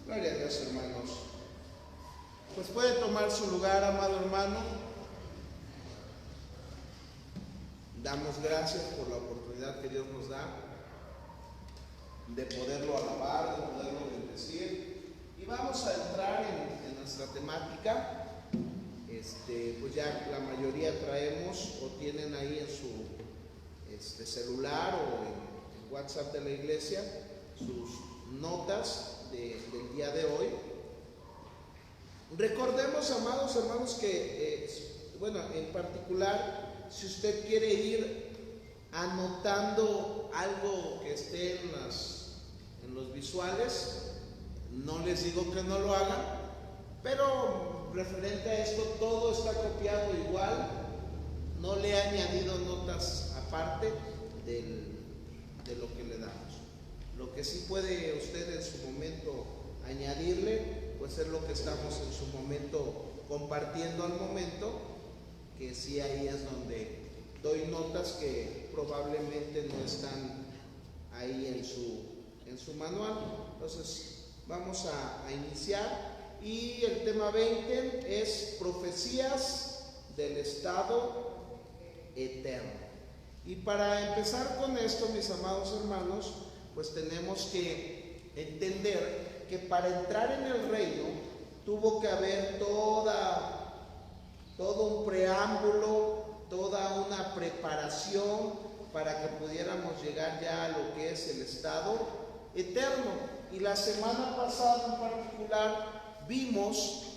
Gloria a Dios, hermanos. Pues puede tomar su lugar, amado hermano. Damos gracias por la oportunidad que Dios nos da de poderlo alabar, de poderlo bendecir. Y vamos a entrar en nuestra temática. Pues ya la mayoría traemos o tienen ahí en su celular o en WhatsApp de la iglesia sus notas del día de hoy. Recordemos, amados hermanos, que en particular, si usted quiere ir anotando algo que esté en los visuales, no les digo que no lo hagan, pero referente a esto todo está copiado igual, no le he añadido notas aparte de lo que le damos. Lo que sí puede usted en su momento añadirle, pues es lo que estamos en su momento compartiendo al momento, que sí, ahí es donde doy notas que probablemente no están ahí en su manual. Entonces vamos a iniciar, y el tema 20 es profecías del estado eterno. Y para empezar con esto, mis amados hermanos, pues tenemos que entender que para entrar en el reino tuvo que haber todo un preámbulo, toda una preparación para que pudiéramos llegar ya a lo que es el estado eterno. Y la semana pasada en particular vimos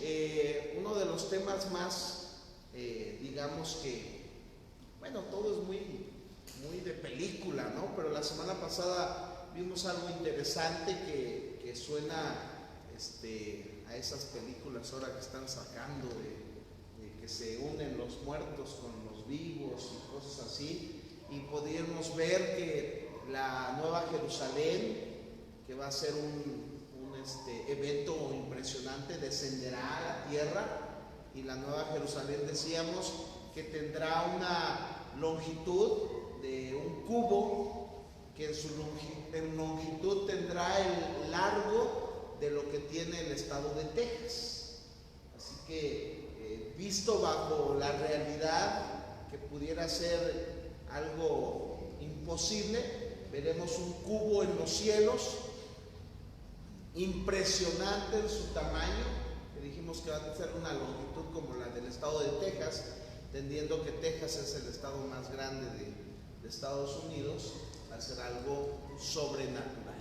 uno de los temas más, digamos que, todo es muy de película, ¿no? Pero la semana pasada vimos algo interesante que suena a esas películas ahora que están sacando de que se unen los muertos con los vivos y cosas así, y podíamos ver que la Nueva Jerusalén, que va a ser un evento impresionante, descenderá a la tierra, y la Nueva Jerusalén decíamos que tendrá una longitud de un cubo, que en su longitud tendrá el largo de lo que tiene el estado de Texas. Así que visto bajo la realidad, que pudiera ser algo imposible, veremos un cubo en los cielos, impresionante en su tamaño, que dijimos que va a ser una longitud como la del estado de Texas, entendiendo que Texas es el estado más grande de Estados Unidos. Va a ser algo sobrenatural,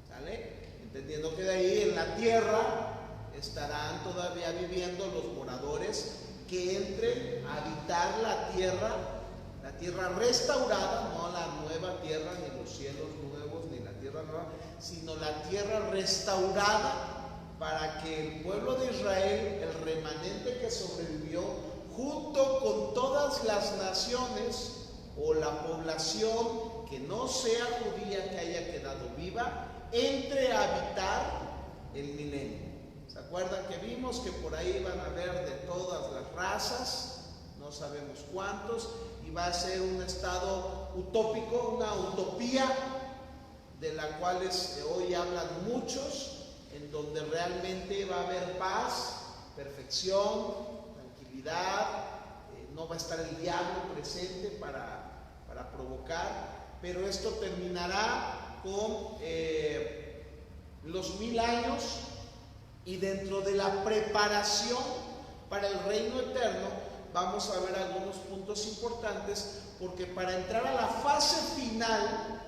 ¿sale? Entendiendo que de ahí en la tierra estarán todavía viviendo los moradores que entren a habitar la tierra restaurada, no la nueva tierra, ni los cielos nuevos, ni la tierra nueva, sino la tierra restaurada, para que el pueblo de Israel, el remanente que sobrevivió, junto con todas las naciones o la población que no sea judía que haya quedado viva, entre a habitar el milenio. ¿Se acuerdan que vimos que por ahí van a haber de todas las razas? No sabemos cuántos, y va a ser un estado utópico, una utopía de la cual hoy hablan muchos, en donde realmente va a haber paz, perfección, tranquilidad, no va a estar el diablo presente para provocar, pero esto terminará con los 1000 años, y dentro de la preparación para el reino eterno vamos a ver algunos puntos importantes, porque para entrar a la fase final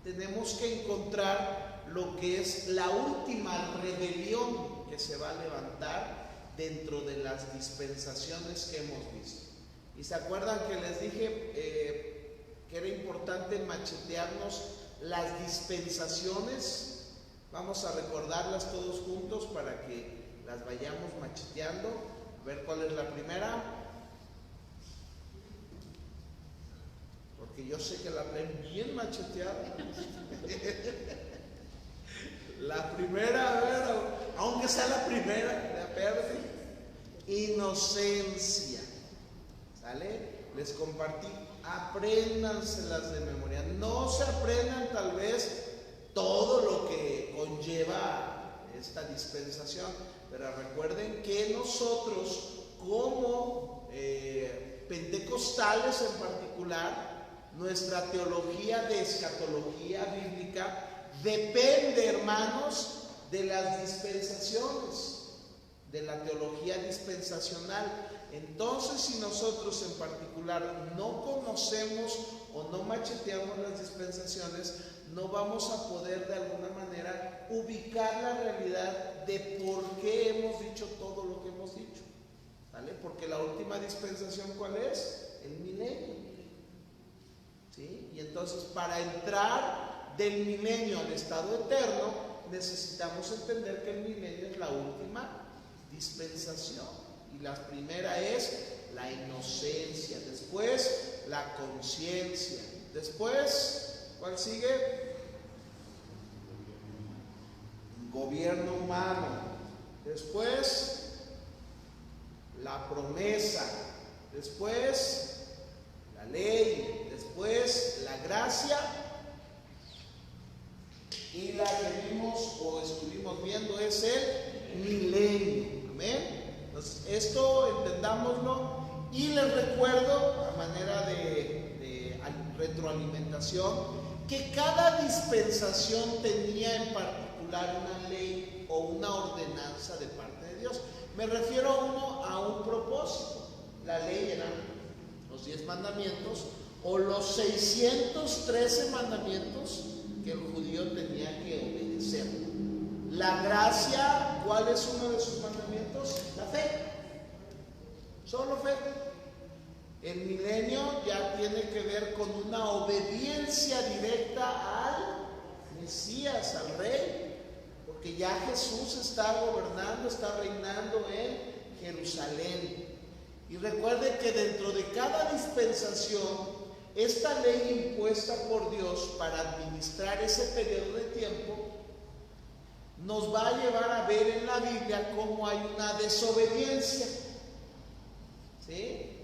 tenemos que encontrar lo que es la última rebelión que se va a levantar dentro de las dispensaciones que hemos visto. Y se acuerdan que les dije que era importante machetearnos las dispensaciones. Vamos a recordarlas todos juntos para que las vayamos macheteando. A ver cuál es la primera, porque yo sé que la traen bien macheteada. La primera, a ver, aunque sea la primera, la perde. Inocencia, ¿sale? Les compartí, apréndanselas de memoria. No se aprendan tal vez todo lo que conlleva esta dispensación. Pero recuerden que nosotros, como pentecostales en particular, nuestra teología de escatología bíblica depende, hermanos, de las dispensaciones, de la teología dispensacional. Entonces, si nosotros en particular no conocemos o no macheteamos las dispensaciones, no vamos a poder de alguna manera ubicar la realidad de por qué hemos dicho todo lo que hemos dicho, ¿vale? Porque la última dispensación, ¿cuál es? El milenio, ¿sí? Y entonces, para entrar del milenio al estado eterno, necesitamos entender que el milenio es la última dispensación. Y la primera es la inocencia, después la conciencia, después, ¿cuál sigue? Gobierno humano, después la promesa, después la ley, después la gracia, y la que vimos o estuvimos viendo es el milenio. Amén. Entonces, esto entendámoslo, y les recuerdo a manera de retroalimentación que cada dispensación tenía en particular una ley o una ordenanza de parte de Dios. Me refiero a un propósito. La ley eran los 10 mandamientos o los 613 mandamientos que el judío tenía que obedecer. La gracia, ¿cuál es uno de sus mandamientos? La fe. Solo fe. El milenio ya tiene que ver con una obediencia directa al Mesías, al Rey, porque ya Jesús está gobernando, está reinando en Jerusalén. Y recuerde que dentro de cada dispensación, esta ley impuesta por Dios para administrar ese periodo de tiempo, nos va a llevar a ver en la Biblia cómo hay una desobediencia. ¿Sí?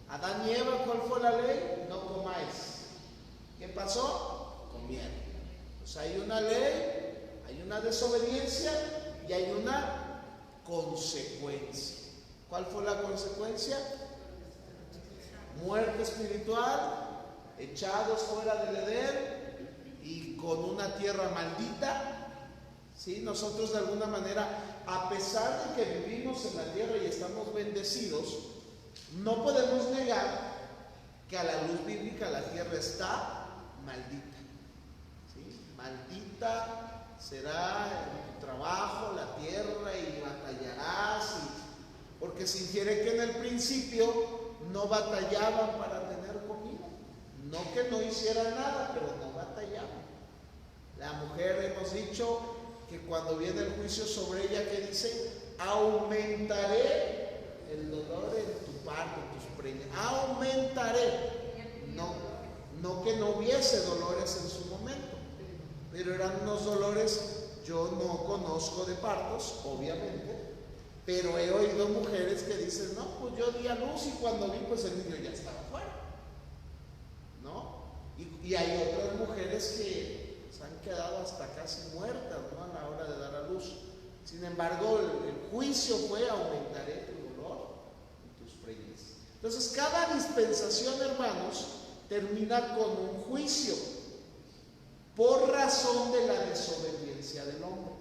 Adán y Eva, ¿cuál fue la ley? No comáis. ¿Qué pasó? Comieron. Pues hay una ley, hay una desobediencia y hay una consecuencia. ¿Cuál fue la consecuencia? Muerte espiritual, echados fuera del Edén y con una tierra maldita. ¿Sí? Nosotros de alguna manera, a pesar de que vivimos en la tierra y estamos bendecidos, no podemos negar que a la luz bíblica la tierra está maldita. ¿Sí? Maldita será tu trabajo, la tierra, y batallarás, porque se infiere que en el principio no batallaban para tener comida. No que no hicieran nada, pero no batallaban. La mujer, hemos dicho que cuando viene el juicio sobre ella, que dice: aumentaré el dolor en tu parto, en tus preñas. Aumentaré. No que no hubiese dolores en su momento, pero eran unos dolores. Yo no conozco de partos, obviamente, pero he oído mujeres que dicen: no, pues yo di a luz y cuando vi, pues el niño ya estaba fuera, ¿no? Y hay otras mujeres que se han quedado hasta casi muertas, ¿no?, a la hora de dar a luz. Sin embargo, el juicio fue: aumentaré tu dolor en tus preñas. Entonces, cada dispensación, hermanos, termina con un juicio por razón de la desobediencia del hombre.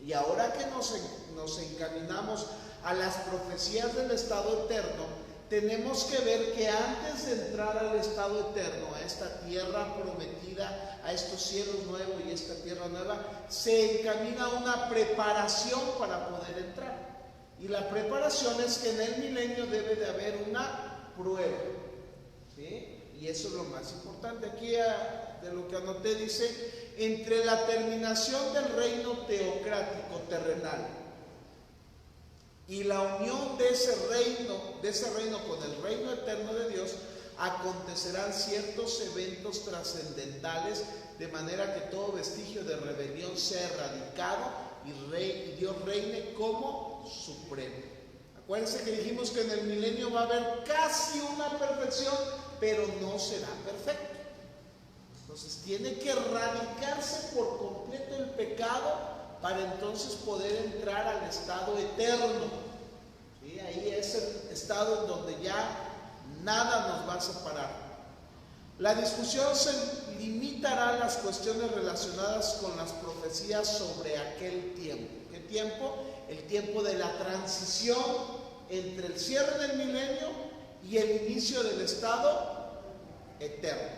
Y ahora que nos encaminamos a las profecías del estado eterno, tenemos que ver que antes de entrar al estado eterno, a esta tierra prometida, a estos cielos nuevos y esta tierra nueva, se encamina una preparación para poder entrar. Y la preparación es que en el milenio debe de haber una prueba, ¿sí? Y eso es lo más importante. Aquí, de lo que anoté, dice: entre la terminación del reino teocrático terrenal y la unión de ese reino con el reino eterno de Dios, acontecerán ciertos eventos trascendentales, de manera que todo vestigio de rebelión sea erradicado y Dios reine como supremo. Acuérdense que dijimos que en el milenio va a haber casi una perfección, pero no será perfecto. Entonces tiene que erradicarse por completo el pecado para entonces poder entrar al estado eterno. ¿Sí? Ahí es el estado en donde ya nada nos va a separar. La discusión se limitará a las cuestiones relacionadas con las profecías sobre aquel tiempo. ¿Qué tiempo? El tiempo de la transición entre el cierre del milenio y el inicio del estado eterno.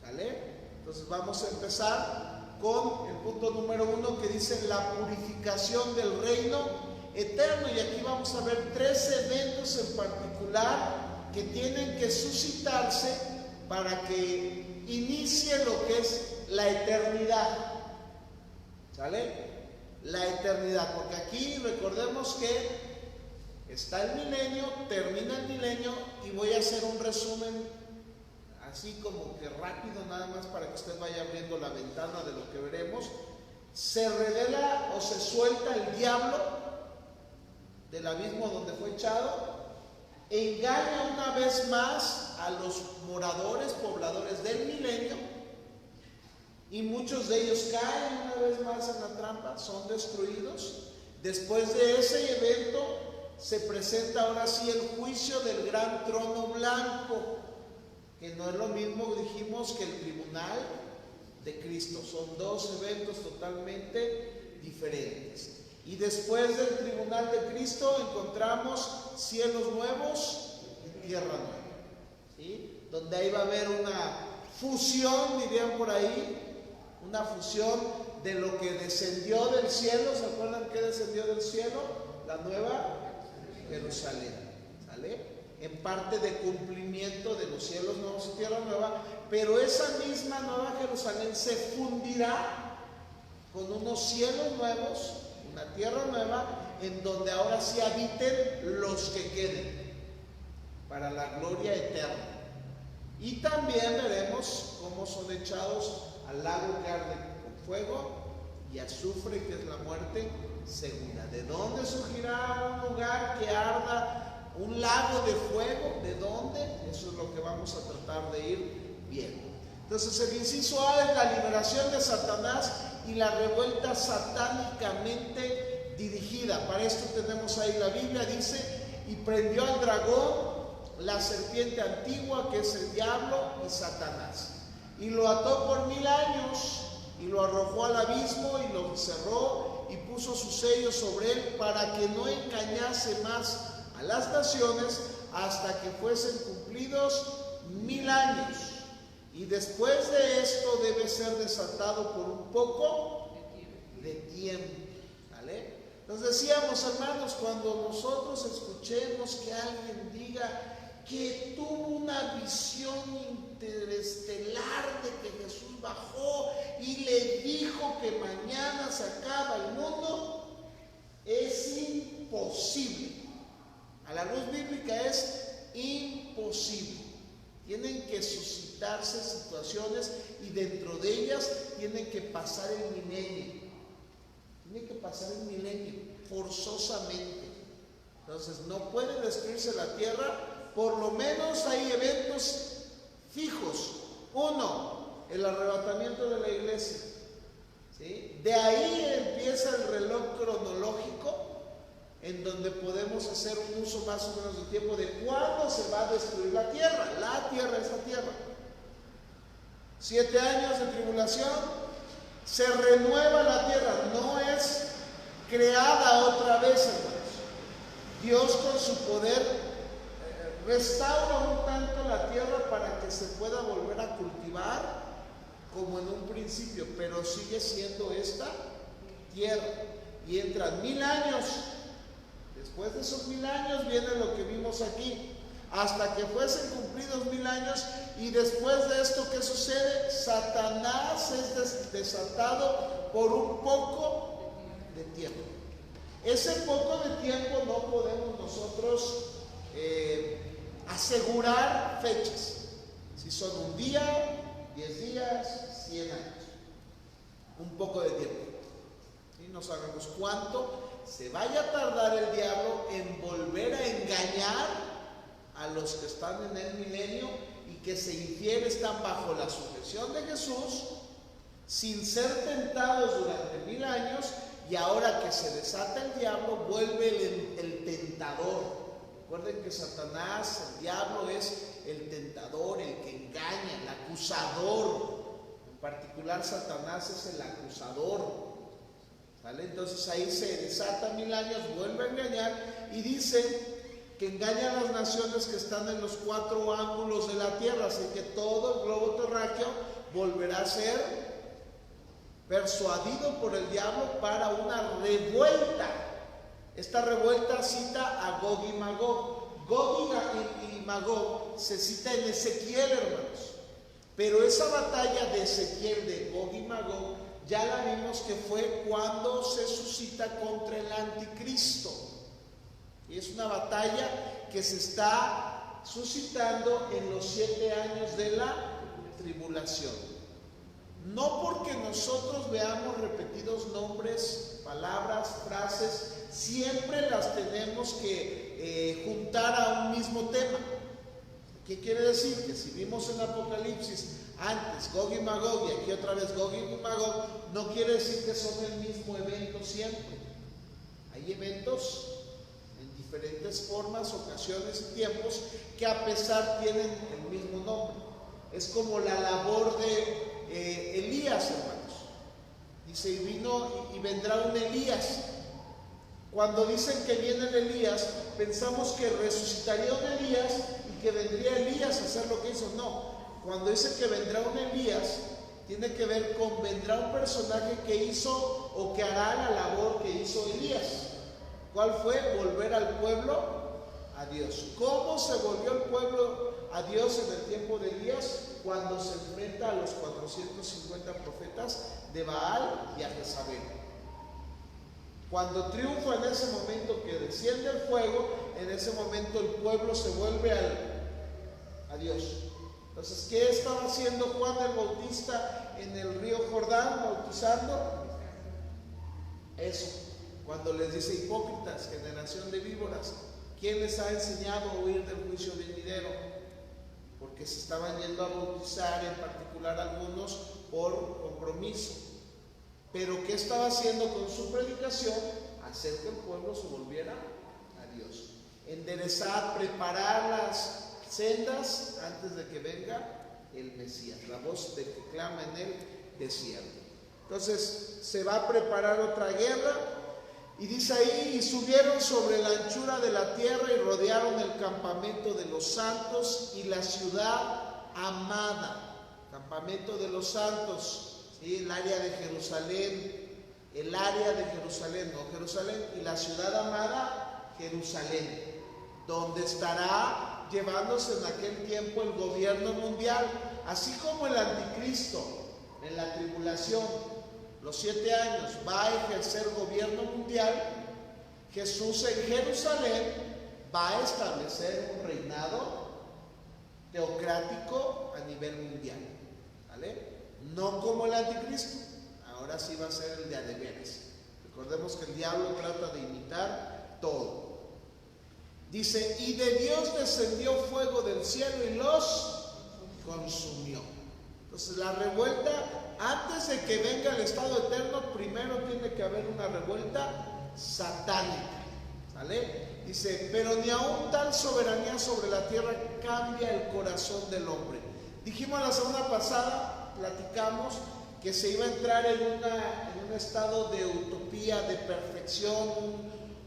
¿Vale? Entonces vamos a empezar con el punto número 1, que dice la purificación del reino eterno. Y aquí vamos a ver 3 eventos en particular que tienen que suscitarse para que inicie lo que es la eternidad. ¿Sale? La eternidad, porque aquí recordemos que está el milenio, termina el milenio, y voy a hacer un resumen así como que rápido, nada más para que usted vaya abriendo la ventana de lo que veremos. Se revela o se suelta el diablo del abismo donde fue echado, engaña una vez más a los moradores, pobladores del milenio, y muchos de ellos caen una vez más en la trampa, son destruidos. Después de ese evento se presenta ahora sí el juicio del gran trono blanco, que no es lo mismo, dijimos, que el tribunal de Cristo. Son 2 eventos totalmente diferentes. Y después del tribunal de Cristo encontramos cielos nuevos y tierra nueva, ¿sí? Donde ahí va a haber una fusión, dirían por ahí, una fusión de lo que descendió del cielo. ¿Se acuerdan qué descendió del cielo? La nueva Jerusalén, ¿sale? En parte de cumplimiento de los cielos nuevos y tierra nueva, pero esa misma nueva Jerusalén se fundirá con unos cielos nuevos, una tierra nueva, en donde ahora sí habiten los que queden para la gloria eterna. Y también veremos cómo son echados al lago que arde con fuego y azufre, que es la muerte segunda. ¿De dónde surgirá un lugar que arda, un lago de fuego? ¿De dónde? Eso es lo que vamos a tratar de ir viendo. Entonces el inciso A es la liberación de Satanás y la revuelta satánicamente dirigida. Para esto tenemos ahí la Biblia, dice: y prendió al dragón, la serpiente antigua, que es el diablo y Satanás, y lo ató por 1000 años, y lo arrojó al abismo, y lo cerró, y puso sus sellos sobre él, para que no engañase más a las naciones, hasta que fuesen cumplidos 1000 años. Y después de esto debe ser desatado por un poco de tiempo. ¿Vale? Nos decíamos, hermanos, cuando nosotros escuchemos que alguien diga que tuvo una visión interestelar de que Jesús bajó y le dijo que mañana se acaba el mundo, es imposible. A la luz bíblica es imposible. Tienen que suscitarse situaciones, y dentro de ellas tienen que pasar el milenio. Tiene que pasar el milenio forzosamente. Entonces no puede destruirse la tierra. Por lo menos hay eventos fijos. 1, el arrebatamiento de la iglesia, ¿sí? De ahí empieza el reloj cronológico, en donde podemos hacer un uso más o menos del tiempo de cuándo se va a destruir la tierra, esta tierra. 7 años de tribulación, se renueva la tierra, no es creada otra vez, hermanos. Dios con su poder restaura un tanto la tierra para que se pueda volver a cultivar como en un principio, pero sigue siendo esta tierra. Y entran 1000 años. Después de esos 1000 años viene lo que vimos aquí, hasta que fuesen cumplidos 1000 años. Y después de esto, ¿qué sucede? Satanás es desatado por un poco de tiempo. Ese poco de tiempo no podemos nosotros asegurar fechas, si son un día, 10 días, 100 años, un poco de tiempo. Y no sabemos cuánto se vaya a tardar el diablo en volver a engañar a los que están en el milenio y que se infiere están bajo la sujeción de Jesús, sin ser tentados durante 1000 años, y ahora que se desata el diablo, vuelve el tentador. Recuerden que Satanás, el diablo, es el tentador, el que engaña, el acusador. En particular, Satanás es el acusador. ¿Vale? Entonces ahí se desata 1000 años, vuelve a engañar y dice que engaña a las naciones que están en los 4 ángulos de la tierra. Así que todo el globo terráqueo volverá a ser persuadido por el diablo para una revuelta. Esta revuelta cita a Gog y Magog. Gog y Magog se cita en Ezequiel, hermanos. Pero esa batalla de Ezequiel de Gog y Magog ya la vimos que fue cuando se suscita contra el anticristo. Y es una batalla que se está suscitando en los 7 años de la tribulación. No porque nosotros veamos repetidos nombres, palabras, frases, siempre las tenemos que juntar a un mismo tema. ¿Qué quiere decir? Que si vimos en Apocalipsis antes Gog y Magog y aquí otra vez Gog y Magog, no quiere decir que son el mismo evento siempre. Hay eventos en diferentes formas, ocasiones y tiempos que a pesar tienen el mismo nombre. Es como la labor de Elías, hermanos. Dice, y vino y vendrá un Elías. Cuando dicen que viene el Elías, pensamos que resucitaría un Elías y que vendría Elías a hacer lo que hizo. No, cuando dice que vendrá un Elías, tiene que ver con vendrá un personaje que hizo o que hará la labor que hizo Elías. ¿Cuál fue? Volver al pueblo a Dios. ¿Cómo se volvió el pueblo a Dios en el tiempo de Elías? Cuando se enfrenta a los 450 profetas de Baal y a Jezabel. Cuando triunfa en ese momento que desciende el fuego, en ese momento el pueblo se vuelve a Dios. Entonces, ¿qué estaba haciendo Juan el Bautista en el río Jordán bautizando? Eso, cuando les dice hipócritas, generación de víboras, ¿quién les ha enseñado a huir del juicio venidero? Porque se estaban yendo a bautizar, en particular algunos, por compromiso. Pero ¿qué estaba haciendo con su predicación? Hacer que el pueblo se volviera a Dios. Enderezar, preparar las sendas antes de que venga el Mesías, la voz de que clama en el desierto. Entonces se va a preparar otra guerra y dice ahí, y subieron sobre la anchura de la tierra y rodearon el campamento de los santos y la ciudad amada. Campamento de los santos, ¿sí? El área de Jerusalén, no Jerusalén, y la ciudad amada, Jerusalén, donde estará llevándose en aquel tiempo el gobierno mundial, así como el anticristo en la tribulación, los 7 años, va a ejercer gobierno mundial. Jesús en Jerusalén va a establecer un reinado teocrático a nivel mundial, ¿vale? No como el anticristo, ahora sí va a ser el de adeveras. Recordemos que el diablo trata de imitar todo. Dice, y de Dios descendió fuego del cielo y los consumió. Entonces la revuelta, antes de que venga el estado eterno, primero tiene que haber una revuelta satánica, ¿vale? Dice, pero ni aún tal soberanía sobre la tierra cambia el corazón del hombre. Dijimos la semana pasada, platicamos que se iba a entrar en un estado de utopía, de perfección,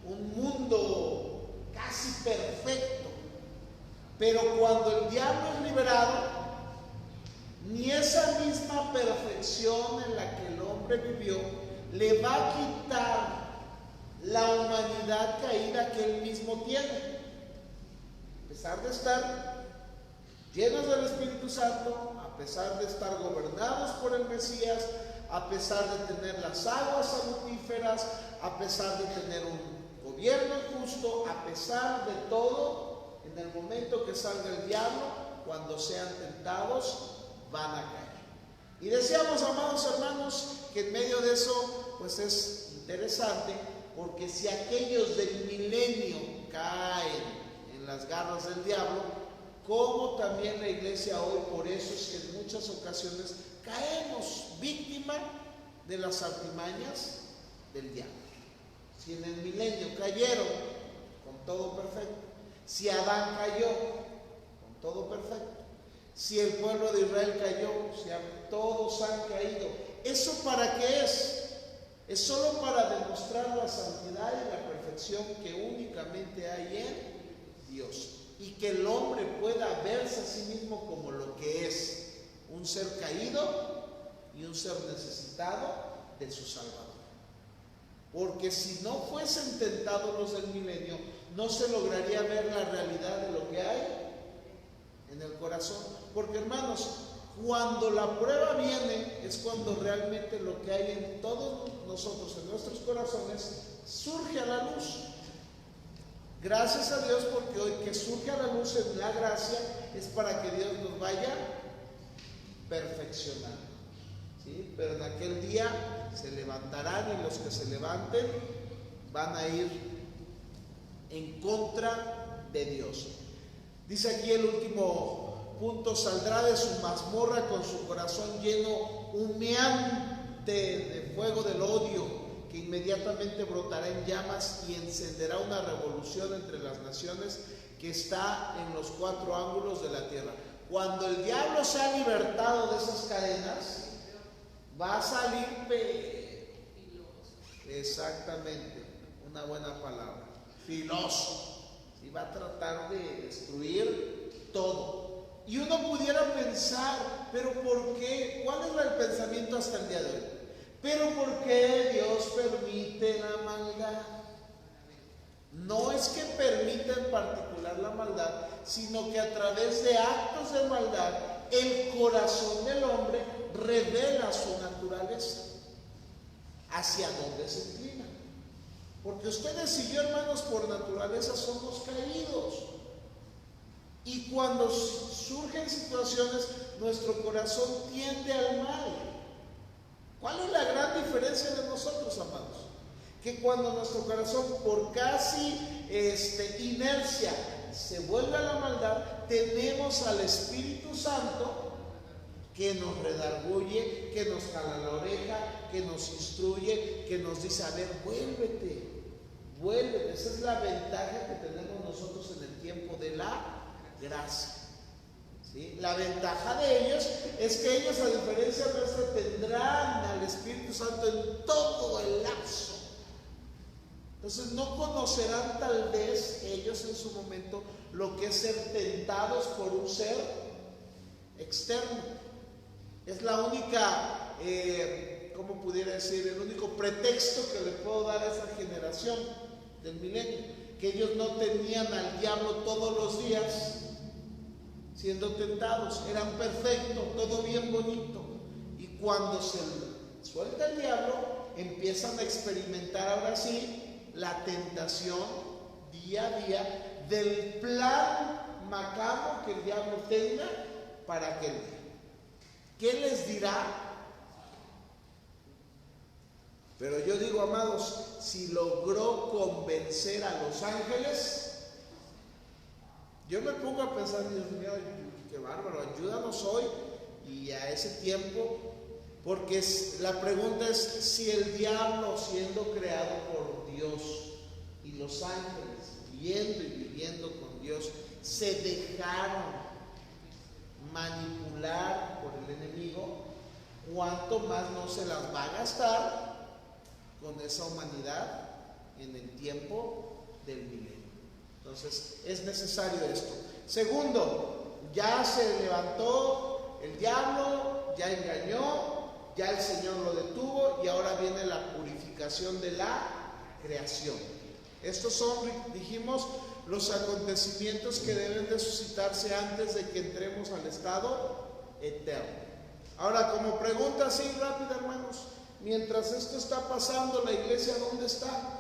un mundo casi perfecto. Pero cuando el diablo es liberado, ni esa misma perfección en la que el hombre vivió le va a quitar la humanidad caída que él mismo tiene. A pesar de estar llenos del Espíritu Santo, a pesar de estar gobernados por el Mesías, a pesar de tener las aguas salutíferas, a pesar de tener un gobierno justo, a pesar de todo, en el momento que salga el diablo, cuando sean tentados, van a caer. Y decíamos, amados hermanos, que en medio de eso, pues es interesante, porque si aquellos del milenio caen en las garras del diablo, como también la iglesia hoy, por eso es que en muchas ocasiones caemos víctima de las artimañas del diablo. Si en el milenio cayeron, con todo perfecto. Si Adán cayó, con todo perfecto. Si el pueblo de Israel cayó, si todos han caído. ¿Eso para qué es? Es solo para demostrar la santidad y la perfección que únicamente hay en Dios. Y que el hombre pueda verse a sí mismo como lo que es, un ser caído y un ser necesitado de su Salvador. Porque si no fuesen tentados los del milenio, no se lograría ver la realidad de lo que hay en el corazón. Porque, hermanos, cuando la prueba viene es cuando realmente lo que hay en todos nosotros, en nuestros corazones, surge a la luz. Gracias a Dios, porque hoy que surge a la luz en la gracia es para que Dios nos vaya perfeccionando, ¿sí? Pero en aquel día se levantarán, y los que se levanten van a ir en contra de Dios. Dice aquí el último punto: saldrá de su mazmorra con su corazón lleno humeante de fuego del odio, que inmediatamente brotará en llamas y encenderá una revolución entre las naciones que está en los 4 ángulos de la tierra. Cuando el diablo se ha libertado de esas cadenas, va a salir exactamente, una buena palabra, filoso, y va a tratar de destruir todo. Y uno pudiera pensar, pero ¿por qué? ¿Cuál es el pensamiento hasta el día de hoy? Pero ¿por qué Dios permite la maldad? No es que permita en particular la maldad, sino que a través de actos de maldad, el corazón del hombre revela su naturaleza, hacia dónde se inclina. Porque ustedes y yo, hermanos, por naturaleza somos caídos. Y cuando surgen situaciones, nuestro corazón tiende al mal. ¿Cuál es la gran diferencia de nosotros, amados? Que cuando nuestro corazón, por casi inercia, se vuelve a la maldad, tenemos al Espíritu Santo que nos redarguye, que nos jala la oreja, que nos instruye, que nos dice: a ver, vuélvete. Esa es la ventaja que tenemos nosotros en el tiempo de la gracia, ¿sí? La ventaja de ellos es que ellos, a diferencia nuestra, tendrán al Espíritu Santo en todo el lapso. Entonces no conocerán tal vez ellos en su momento lo que es ser tentados por un ser externo. Es la única, ¿cómo pudiera decir? El único pretexto que le puedo dar a esa generación del milenio, que ellos no tenían al diablo todos los días siendo tentados, eran perfectos, todo bien bonito, y cuando se suelta el diablo, empiezan a experimentar ahora sí la tentación día a día del plan macabro que el diablo tenga para aquel día. ¿Qué les dirá? Pero yo digo, amados, si logró convencer a los ángeles, yo me pongo a pensar: Dios mío, qué bárbaro, ayúdanos hoy y a ese tiempo, porque la pregunta es si el diablo, siendo creado por Dios, y los ángeles viendo y viviendo con Dios, se dejaron manipular por el enemigo, ¿cuánto más no se las va a gastar con esa humanidad en el tiempo del milenio? Entonces es necesario esto. Segundo, ya se levantó el diablo, ya engañó, ya el Señor lo detuvo, y ahora viene la purificación de la creación. Estos son, dijimos, los acontecimientos que deben de suscitarse antes de que entremos al estado eterno. Ahora, como pregunta así rápida, hermanos, mientras esto está pasando, ¿la iglesia dónde está?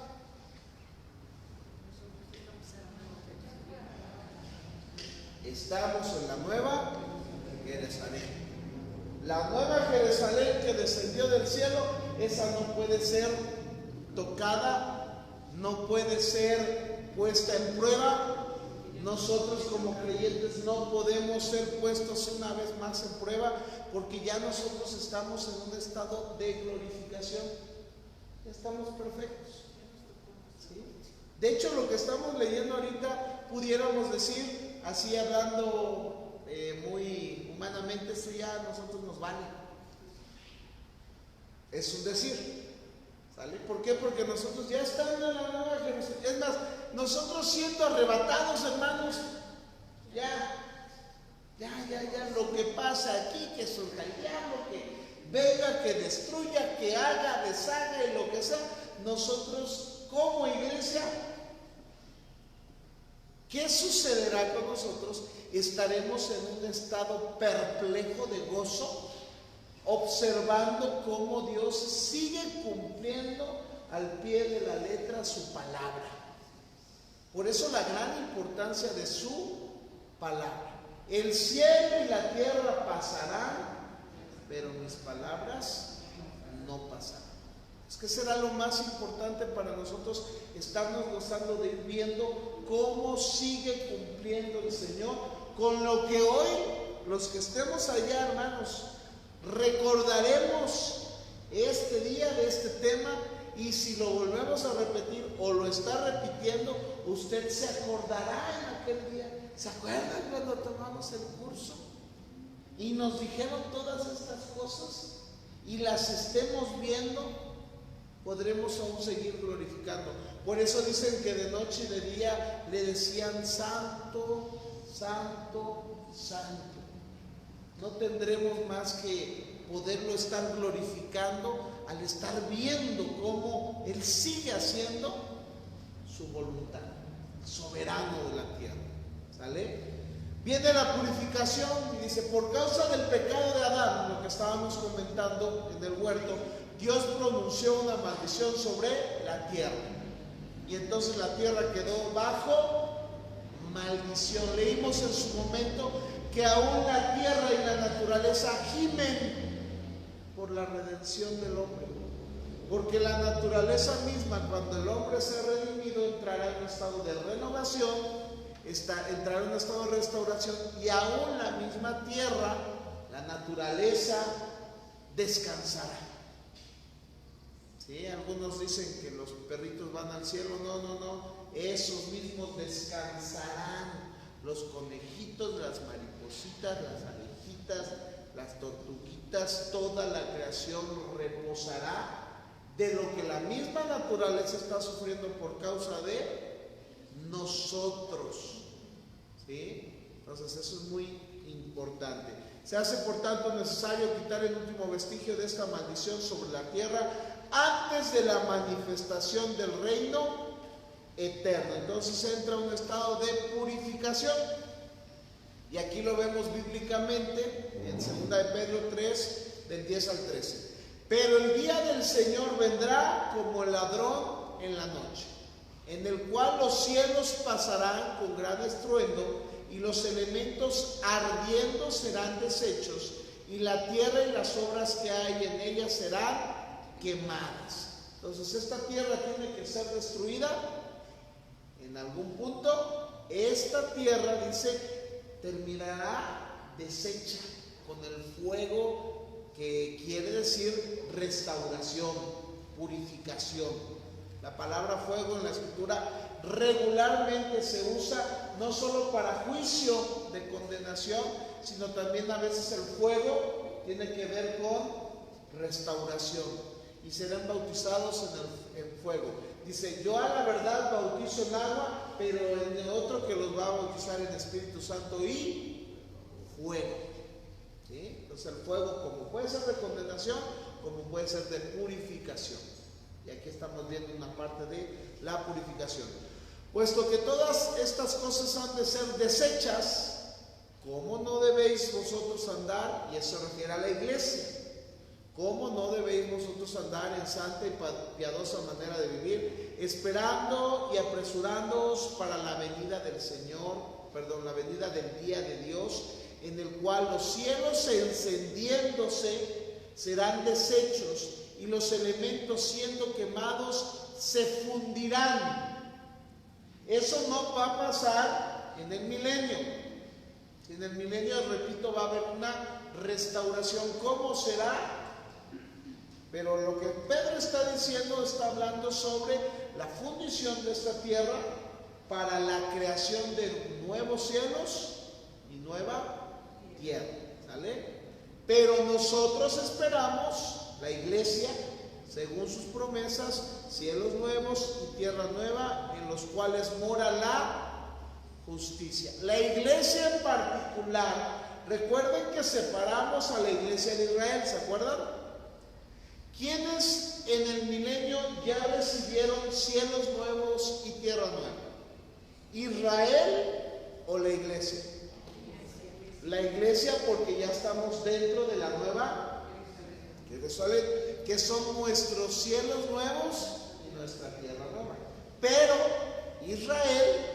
Estamos en la nueva Jerusalén. La nueva Jerusalén que descendió del cielo, esa no puede ser tocada, no puede ser puesta en prueba. Nosotros como creyentes no podemos ser puestos una vez más en prueba, porque ya nosotros estamos en un estado de glorificación. ya estamos perfectos. ¿Sí? De hecho, lo que estamos leyendo ahorita, pudiéramos decir, así hablando muy humanamente, eso ya a nosotros nos vale. Es un decir. ¿Sale? ¿Por qué? Porque nosotros ya estamos en la nueva Jerusalén. Es más, nosotros siendo arrebatados, hermanos, ya, lo que pasa aquí, que surja el diablo, que venga, que destruya, que haga, deshaga y lo que sea, nosotros como iglesia, ¿qué sucederá con nosotros? Estaremos en un estado perplejo de gozo, observando cómo Dios sigue cumpliendo al pie de la letra su palabra. Por eso la gran importancia de su palabra. El cielo y la tierra pasarán, pero mis palabras no pasarán. Es que será lo más importante para nosotros, estarnos gozando de ir viendo cómo sigue cumpliendo el Señor con lo que hoy, los que estemos allá, hermanos, recordaremos este día de este tema, y si lo volvemos a repetir o lo está repitiendo, usted se acordará en aquel día. ¿Se acuerdan cuando tomamos el curso y nos dijeron todas estas cosas y las estemos viendo? Podremos aún seguir glorificando. Por eso dicen que de noche y de día le decían santo, santo, santo. No tendremos más que poderlo estar glorificando al estar viendo cómo Él sigue haciendo su voluntad, soberano de la tierra. ¿Sale? Viene la purificación y dice, por causa del pecado de Adán, lo que estábamos comentando en el huerto, Dios pronunció una maldición sobre la tierra. Y entonces la tierra quedó bajo maldición. Leímos en su momento que aún la tierra y la naturaleza gimen por la redención del hombre. Porque la naturaleza misma, cuando el hombre sea redimido, entrará en un estado de renovación, entrará en un estado de restauración, y aún la misma tierra, la naturaleza, descansará. ¿Sí? Algunos dicen que los perritos van al cielo. No. Esos mismos descansarán. Los conejitos, las maripositas, las abejitas, las tortuguitas, toda la creación reposará de lo que la misma naturaleza está sufriendo por causa de nosotros. ¿Sí? Entonces eso es muy importante. Se hace por tanto necesario quitar el último vestigio de esta maldición sobre la tierra antes de la manifestación del reino eterno. Entonces entra un estado de purificación, y aquí lo vemos bíblicamente en 2 de Pedro 3 del 10 al 13. Pero el día del Señor vendrá como el ladrón en la noche, en el cual los cielos pasarán con gran estruendo, y los elementos ardiendo serán deshechos, y la tierra y las obras que hay en ella serán quemadas. Entonces esta tierra tiene que ser destruida en algún punto. Esta tierra, dice, terminará deshecha con el fuego, que quiere decir restauración, purificación. La palabra fuego en la escritura regularmente se usa no solo para juicio de condenación, sino también a veces el fuego tiene que ver con restauración. Y serán bautizados en fuego. Dice, yo a la verdad bautizo en agua, pero en otro que los va a bautizar en Espíritu Santo y fuego. ¿Sí? Entonces el fuego, como puede ser de condenación, como puede ser de purificación. Y aquí estamos viendo una parte de la purificación. Puesto que todas estas cosas han de ser deshechas, ¿cómo no debéis vosotros andar? Y eso se refiere a la iglesia. ¿Cómo no debéis vosotros andar en santa y piadosa manera de vivir, esperando y apresurándoos para la venida del Señor, la venida del día de Dios, en el cual los cielos encendiéndose serán deshechos, y los elementos siendo quemados se fundirán? Eso no va a pasar en el milenio. En el milenio, repito, va a haber una restauración. ¿Cómo será? Pero lo que Pedro está diciendo, está hablando sobre la fundición de esta tierra para la creación de nuevos cielos y nueva tierra, ¿sale? Pero nosotros esperamos, la iglesia, según sus promesas, cielos nuevos y tierra nueva, en los cuales mora la justicia. La iglesia en particular, recuerden que separamos a la iglesia de Israel, ¿se acuerdan? ¿Quiénes en el milenio ya recibieron cielos nuevos y tierra nueva? ¿Israel o la iglesia? La iglesia, porque ya estamos dentro de la nueva Jerusalén, que son nuestros cielos nuevos y nuestra tierra nueva. Pero Israel,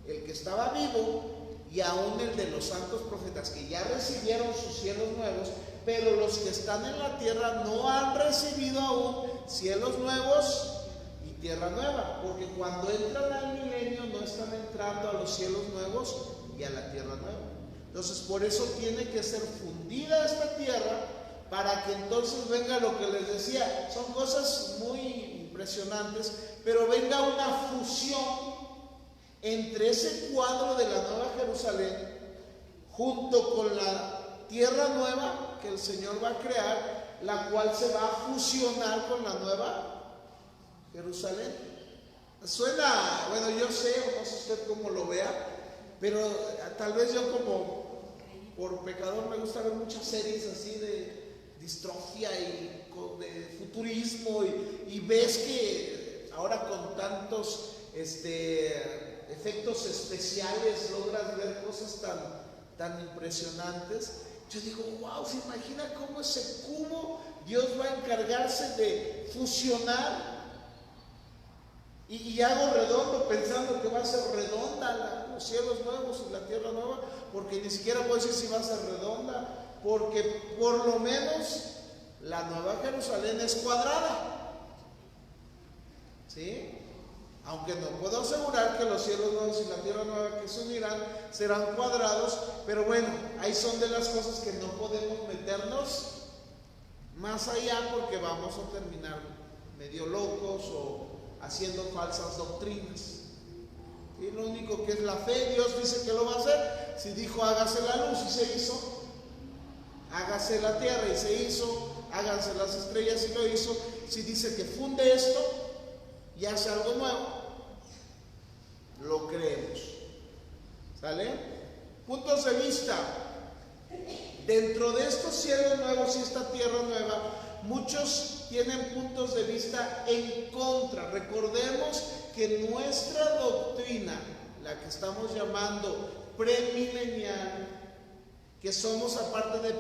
el que estaba vivo, y aún el de los santos profetas que ya recibieron sus cielos nuevos, pero los que están en la tierra no han recibido aún cielos nuevos y tierra nueva, porque cuando entran al milenio no están entrando a los cielos nuevos y a la tierra nueva. Entonces por eso tiene que ser fundida esta tierra, para que entonces venga lo que les decía. Son cosas muy impresionantes, pero venga una fusión entre ese cuadro de la Nueva Jerusalén junto con la tierra nueva que el Señor va a crear, la cual se va a fusionar con la Nueva Jerusalén. Suena, bueno, yo sé, no sé usted cómo lo vea, pero tal vez yo como por pecador me gusta ver muchas series así de distrofia y de futurismo, y ves que ahora con tantos efectos especiales logras ver cosas tan impresionantes. Yo digo, wow, ¿se imagina cómo ese cubo Dios va a encargarse de fusionar? Y hago redondo pensando que va a ser redonda los cielos nuevos y la tierra nueva, porque ni siquiera puedo decir si va a ser redonda, porque por lo menos la Nueva Jerusalén es cuadrada, ¿sí? Aunque no puedo asegurar que los cielos nuevos y la tierra nueva que se unirán serán cuadrados, pero bueno, ahí son de las cosas que no podemos meternos más allá, porque vamos a terminar medio locos o haciendo falsas doctrinas. Y lo único que es la fe, Dios dice que lo va a hacer. Si dijo hágase la luz y se hizo, hágase la tierra y se hizo, háganse las estrellas y lo hizo. Si dice que funde esto y hace algo nuevo, lo creemos. ¿Sale? Puntos de vista. Dentro de estos cielos nuevos y esta tierra nueva, muchos tienen puntos de vista en contra. Recordemos que nuestra doctrina, la que estamos llamando premilenial, que somos aparte de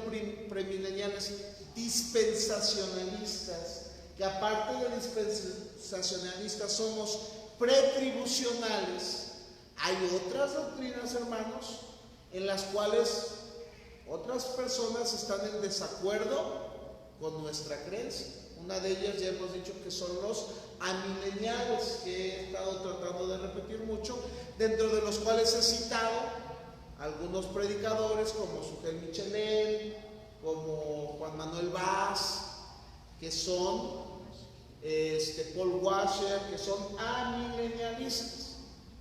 premileniales dispensacionalistas, que aparte de dispensacionalistas somos pretribucionales. Hay otras doctrinas, hermanos, en las cuales otras personas están en desacuerdo con nuestra creencia. Una de ellas ya hemos dicho que son los amileniales, que he estado tratando de repetir mucho, dentro de los cuales he citado algunos predicadores como Sugel Michelén, como Juan Manuel Vaz, que son Paul Washer, que son amilenialistas.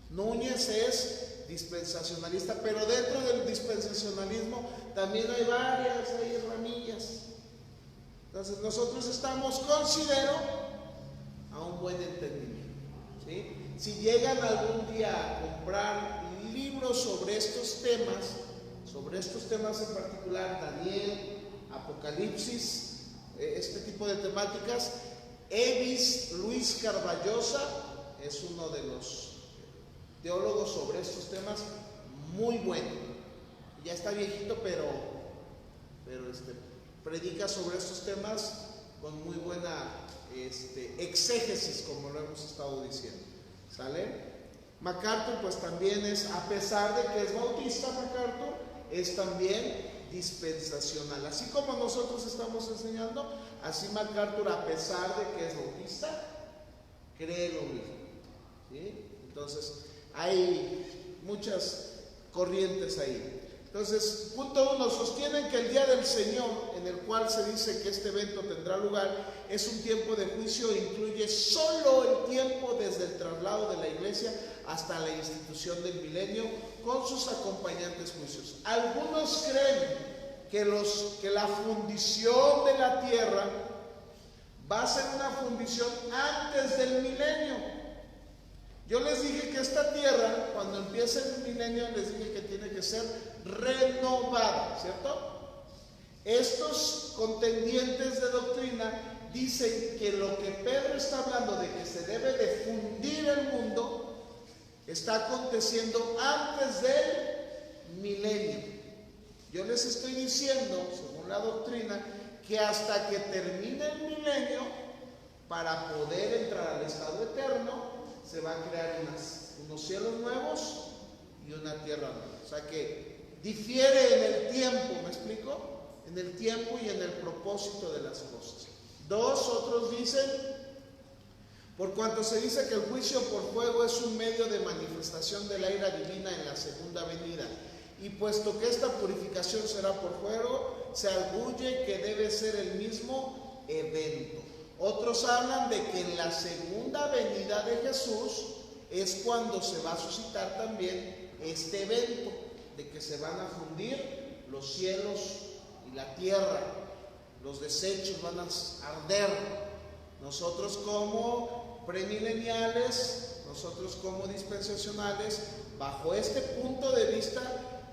Núñez es dispensacionalista, pero dentro del dispensacionalismo también hay varias, hay ramillas. Entonces nosotros estamos, considero, a un buen entendimiento, ¿sí? Si llegan algún día a comprar libros sobre estos temas en particular, Daniel, Apocalipsis, este tipo de temáticas, Luis Carballosa es uno de los teólogos sobre estos temas, muy bueno. Ya está viejito, pero predica sobre estos temas con muy buena exégesis, como lo hemos estado diciendo. ¿Sale? MacArthur pues también es, a pesar de que es bautista, MacArthur es también dispensacional. Así como nosotros estamos enseñando, así MacArthur, a pesar de que es bautista, cree lo mismo. ¿Sí? Entonces hay muchas corrientes ahí. Entonces, punto 1, sostienen que el día del Señor, en el cual se dice que este evento tendrá lugar, es un tiempo de juicio e incluye solo el tiempo desde el traslado de la iglesia hasta la institución del milenio, con sus acompañantes juicios. Algunos creen que la fundición de la tierra va a ser una fundición antes del milenio. Yo les dije que esta tierra, cuando empiece el milenio, les dije que tiene que ser renovada, ¿cierto? Estos contendientes de doctrina dicen que lo que Pedro está hablando de que se debe de fundir el mundo está aconteciendo antes del milenio. Yo les estoy diciendo, según la doctrina, que hasta que termine el milenio, para poder entrar al estado eterno, se van a crear unos cielos nuevos y una tierra nueva. O sea que difiere en el tiempo, ¿me explico? En el tiempo y en el propósito de las cosas. Otros dicen, por cuanto se dice que el juicio por fuego es un medio de manifestación de la ira divina en la segunda venida, y puesto que esta purificación será por fuego, se arguye que debe ser el mismo evento. Otros hablan de que en la segunda venida de Jesús es cuando se va a suscitar también este evento, de que se van a fundir los cielos y la tierra, los desechos van a arder. Nosotros como premileniales, nosotros como dispensacionales, bajo este punto de vista,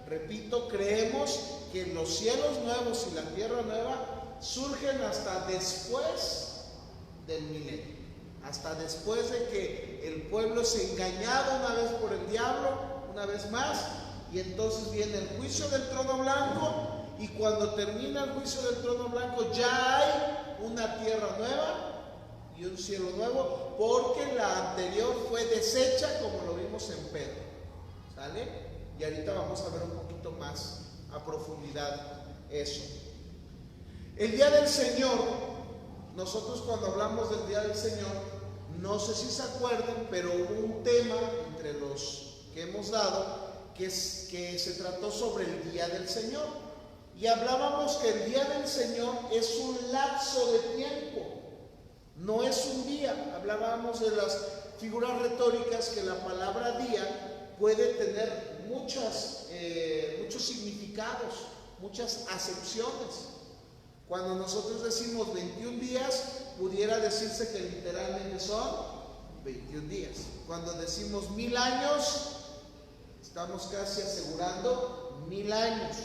repito, creemos que los cielos nuevos y la tierra nueva surgen hasta después del milenio, hasta después de que el pueblo es engañado una vez por el diablo, una vez más, y entonces viene el juicio del trono blanco, y cuando termina el juicio del trono blanco ya hay una tierra nueva y un cielo nuevo, porque la anterior fue deshecha, como lo vimos en Pedro, ¿sale? Y ahorita vamos a ver un poquito más a profundidad eso. El día del Señor, nosotros cuando hablamos del día del Señor, no sé si se acuerdan, pero hubo un tema entre los que hemos dado que se trató sobre el día del Señor. Y hablábamos que el día del Señor es un lapso de tiempo, no es un día. Hablábamos de las figuras retóricas, que la palabra día puede tener muchos significados, muchas acepciones. Cuando nosotros decimos 21 días, pudiera decirse que literalmente son 21 días. Cuando decimos 1000 años, estamos casi asegurando 1000 años.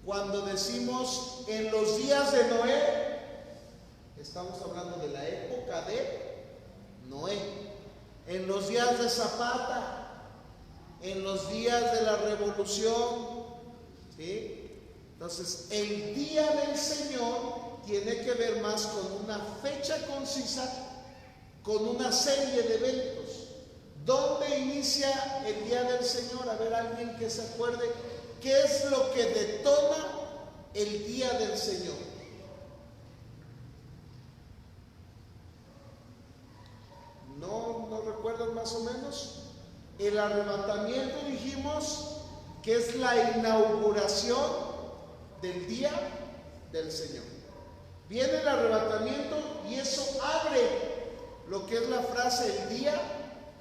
Cuando decimos en los días de Noé, estamos hablando de la época de Noé. En los días de Zapata, en los días de la revolución, ¿sí? Entonces, el día del Señor tiene que ver más con una fecha concisa, con una serie de eventos. ¿Dónde inicia el día del Señor? A ver, alguien que se acuerde, ¿qué es lo que detona el día del Señor? ¿No recuerdan más o menos? El arrebatamiento, dijimos que es la inauguración del día del Señor. Viene el arrebatamiento y eso abre lo que es la frase el día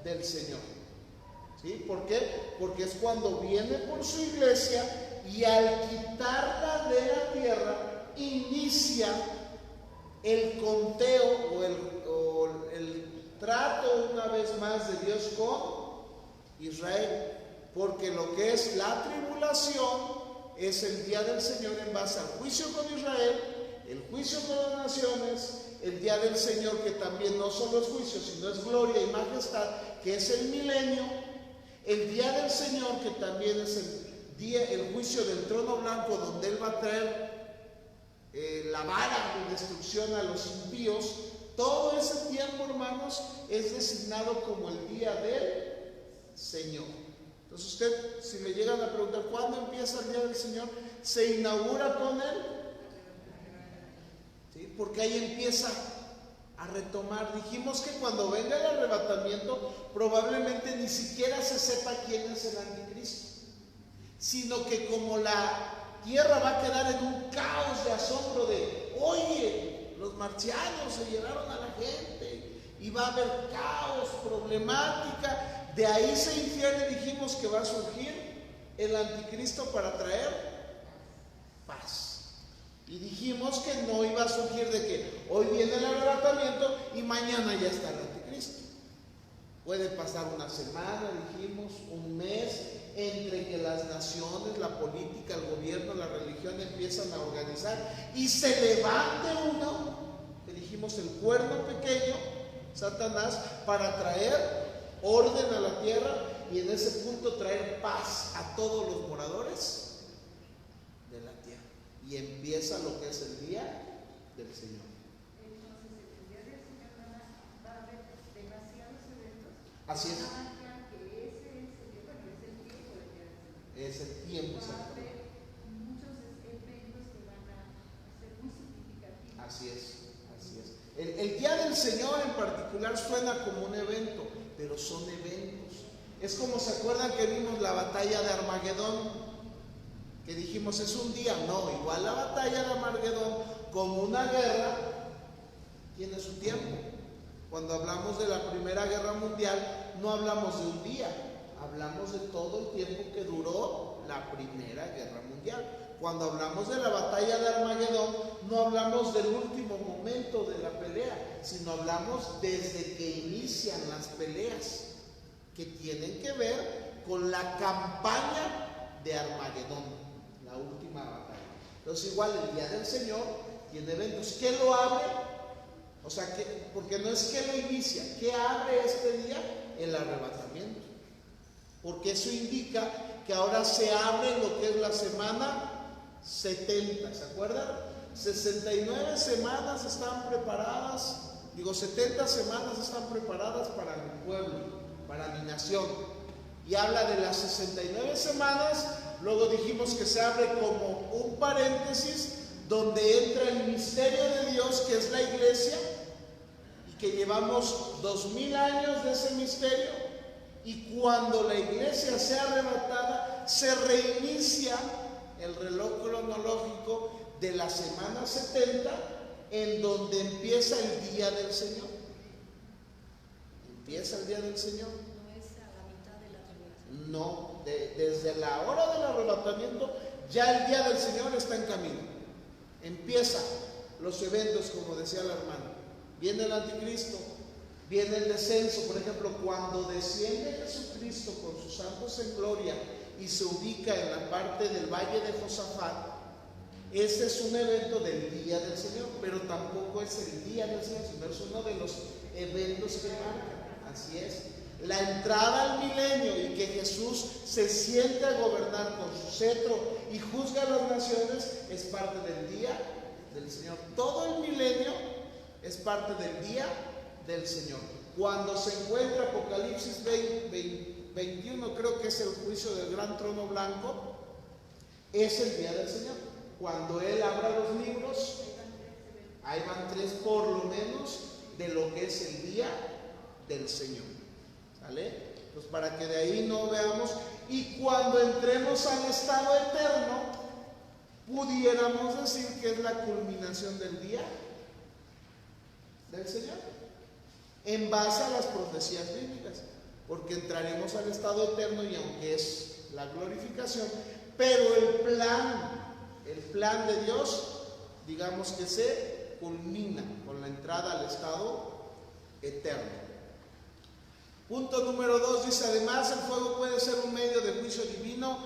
del Señor. ¿Sí? ¿Por qué? Porque es cuando viene por su iglesia y al quitarla de la tierra inicia el conteo o el trato una vez más de Dios con Israel. Porque lo que es la tribulación es el día del Señor en base al juicio con Israel, el juicio con las naciones, el día del Señor que también no solo es juicio, sino es gloria y majestad, que es el milenio, el día del Señor que también es el juicio del trono blanco, donde Él va a traer la vara de destrucción a los impíos. Todo ese tiempo, hermanos, es designado como el día del Señor. Entonces usted, si le llegan a preguntar ¿cuándo empieza el día del Señor? Se inaugura con Él, ¿sí? Porque ahí empieza a retomar. Dijimos que cuando venga el arrebatamiento probablemente ni siquiera se sepa quién es el anticristo. sino que como la tierra va a quedar en un caos de asombro de, oye, los marcianos se llevaron a la gente, y va a haber caos, problemática, de ahí se infiere, dijimos que va a surgir el anticristo para traer paz. Y dijimos que no iba a surgir de que hoy viene el arrebatamiento y mañana ya está el anticristo. Puede pasar una semana, dijimos, un mes, entre que las naciones, la política, el gobierno, la religión empiezan a organizar y se levante uno, que dijimos el cuerno pequeño, Satanás, para traer orden a la tierra y en ese punto traer paz a todos los moradores de la tierra. Y empieza lo que es el día del Señor. Entonces, el día del Señor va a haber demasiados eventos. Así es. Es el tiempo del día del Señor. Es el tiempo. Va a haber muchos eventos que van a ser muy significativos. Así es, así es. El día del Señor en particular suena como un evento, pero son eventos. Es como, ¿se acuerdan que vimos la batalla de Armagedón? Que dijimos es un día. No, igual la batalla de Armagedón, como una guerra, tiene su tiempo. Cuando hablamos de la Primera Guerra Mundial, no hablamos de un día, hablamos de todo el tiempo que duró la Primera Guerra Mundial. Cuando hablamos de la batalla de Armagedón, no hablamos del último momento de la pelea, sino hablamos desde que inician las peleas, que tienen que ver con la campaña de Armagedón, la última batalla. Entonces igual el día del Señor tiene eventos. ¿Qué lo abre? O sea, porque no es que lo inicia. ¿Qué abre este día? El arrebatamiento. Porque eso indica que ahora se abre lo que es la semana 70, ¿se acuerdan? 69 semanas están preparadas, 70 semanas están preparadas para mi pueblo, para mi nación. Y habla de las 69 semanas, luego dijimos que se abre como un paréntesis donde entra el misterio de Dios, que es la iglesia, y que llevamos 2000 años de ese misterio, y cuando la iglesia sea arrebatada, se reinicia el reloj cronológico de la semana 70, en donde empieza el día del Señor. Empieza el día del Señor. No es a la mitad de la tribulación. No, desde la hora del arrebatamiento, ya el día del Señor está en camino. Empiezan los eventos, como decía la hermana. Viene el anticristo, viene el descenso. Por ejemplo, cuando desciende Jesucristo con sus santos en gloria y se ubica en la parte del valle de Josafat, ese es un evento del día del Señor, pero tampoco es el día del Señor, sino es uno de los eventos que marcan. Así es. La entrada al milenio y que Jesús se siente a gobernar con su cetro y juzga a las naciones es parte del día del Señor. Todo el milenio es parte del día del Señor. Cuando se encuentra Apocalipsis 21, creo que es el juicio del gran trono blanco, es el día del Señor. Cuando Él abra los libros, ahí van 3 por lo menos de lo que es el día del Señor. ¿Sale? Pues para que de ahí no veamos. Y cuando entremos al estado eterno, pudiéramos decir que es la culminación del día del Señor, en base a las profecías bíblicas, porque entraremos al estado eterno y aunque es la glorificación, pero el plan de Dios, digamos que se culmina con la entrada al estado eterno. Punto número 2 dice: además el fuego puede ser un medio de juicio divino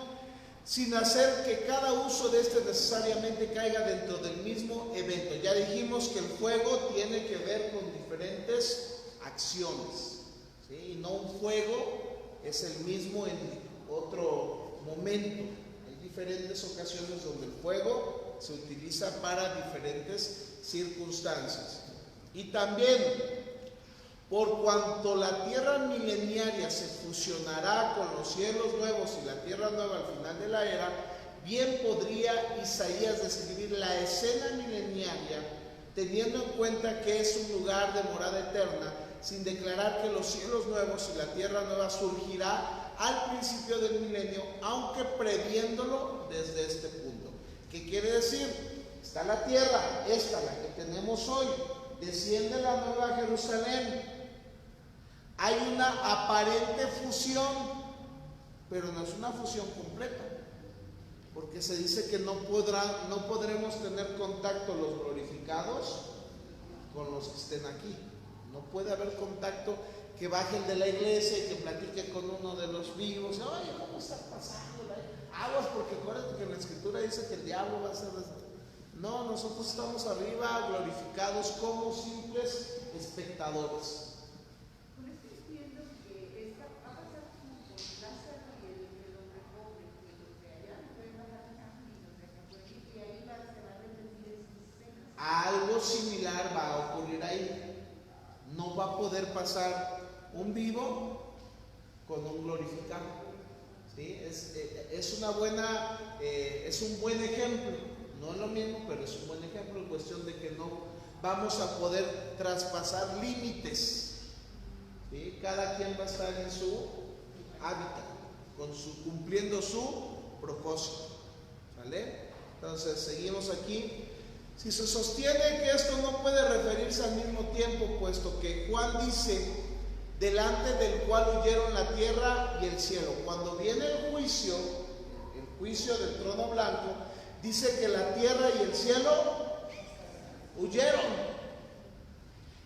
sin hacer que cada uso de este necesariamente caiga dentro del mismo evento. Ya dijimos que el fuego tiene que ver con diferentes acciones, ¿sí? Y no un fuego es el mismo en otro momento. Hay diferentes ocasiones donde el fuego se utiliza para diferentes circunstancias. Y también, por cuanto la tierra mileniaria se fusionará con los cielos nuevos y la tierra nueva al final de la era, bien podría Isaías describir la escena mileniaria teniendo en cuenta que es un lugar de morada eterna, sin declarar que los cielos nuevos y la tierra nueva surgirá al principio del milenio, aunque previéndolo desde este punto. ¿Qué quiere decir? Está la tierra, esta, la que tenemos hoy, desciende la nueva Jerusalén. Hay una aparente fusión, pero no es una fusión completa, porque se dice que no podremos tener contacto los glorificados con los que estén aquí. No puede haber contacto, que baje el de la iglesia y que platique con uno de los vivos. Oye, ¿cómo estás pasando? Aguas, porque acuérdate que en la escritura dice que el diablo va a ser... No, nosotros estamos arriba, glorificados como simples espectadores. Con esto entiendo que va a pasar como por Lázaro y el hombre pobre, que los de allá no pueden bajar a y los de acá pueden ir, y ahí se va a repetir esas escenas. Algo similar va a ocurrir ahí. No va a poder pasar un vivo con un glorificado. ¿Sí? Es un buen ejemplo. No es lo mismo, pero es un buen ejemplo en cuestión de que no vamos a poder traspasar límites. ¿Sí? Cada quien va a estar en su hábitat, cumpliendo su propósito. ¿Vale? Entonces, seguimos aquí. Si se sostiene que esto no puede referirse al mismo tiempo, puesto que Juan dice, delante del cual huyeron la tierra y el cielo. Cuando viene el juicio del trono blanco, dice que la tierra y el cielo huyeron.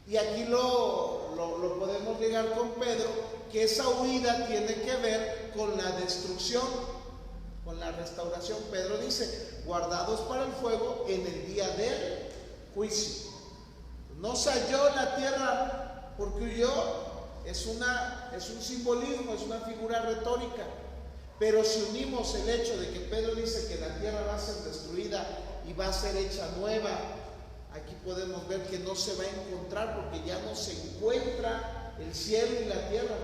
Y aquí lo podemos llegar con Pedro, que esa huida tiene que ver con la destrucción, con la restauración. Pedro dice, guardados para el fuego en el día del juicio. No se halló la tierra porque huyó, es un simbolismo, es una figura retórica. Pero si unimos el hecho de que Pedro dice que la tierra va a ser destruida y va a ser hecha nueva, aquí podemos ver que no se va a encontrar, porque ya no se encuentra el cielo y la tierra.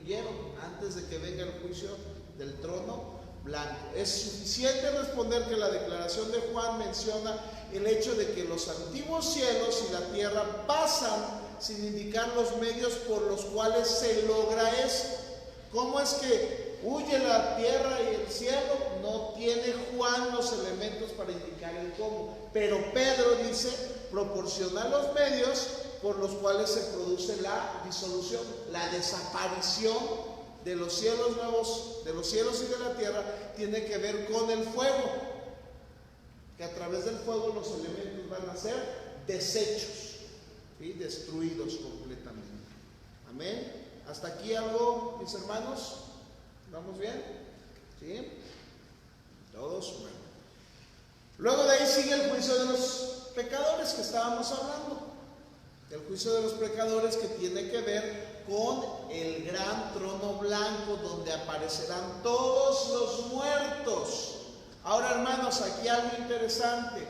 Huyeron antes de que venga el juicio del trono blanco. Es suficiente responder que la declaración de Juan menciona el hecho de que los antiguos cielos y la tierra pasan sin indicar los medios por los cuales se logra esto. ¿Cómo es que huye la tierra y el cielo? No tiene Juan los elementos para indicar el cómo, pero Pedro dice, proporciona los medios por los cuales se produce la disolución, la desaparición de los cielos nuevos, de los cielos y de la tierra. Tiene que ver con el fuego, que a través del fuego los elementos van a ser deshechos, ¿sí? Destruidos completamente. Amén. ¿Hasta aquí algo, mis hermanos? ¿Vamos bien? ¿Sí? ¿Todos? Bueno. Luego de ahí sigue el juicio de los pecadores que estábamos hablando. El juicio de los pecadores, que tiene que ver con el gran trono blanco, donde aparecerán todos los muertos. Ahora, hermanos, aquí algo interesante.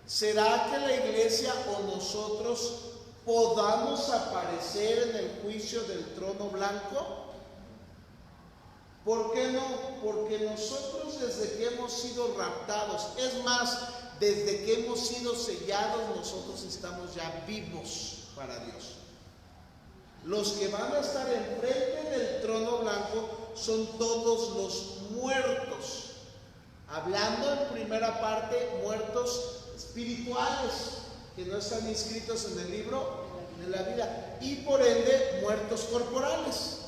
¿Será que la iglesia o nosotros podamos aparecer en el juicio del trono blanco? ¿Por qué no? Porque nosotros, desde que hemos sido raptados, es más, desde que hemos sido sellados, nosotros estamos ya vivos para Dios. Los que van a estar enfrente del trono blanco son todos los muertos. Hablando en primera parte, muertos espirituales, que no están inscritos en el libro de la vida, y por ende muertos corporales,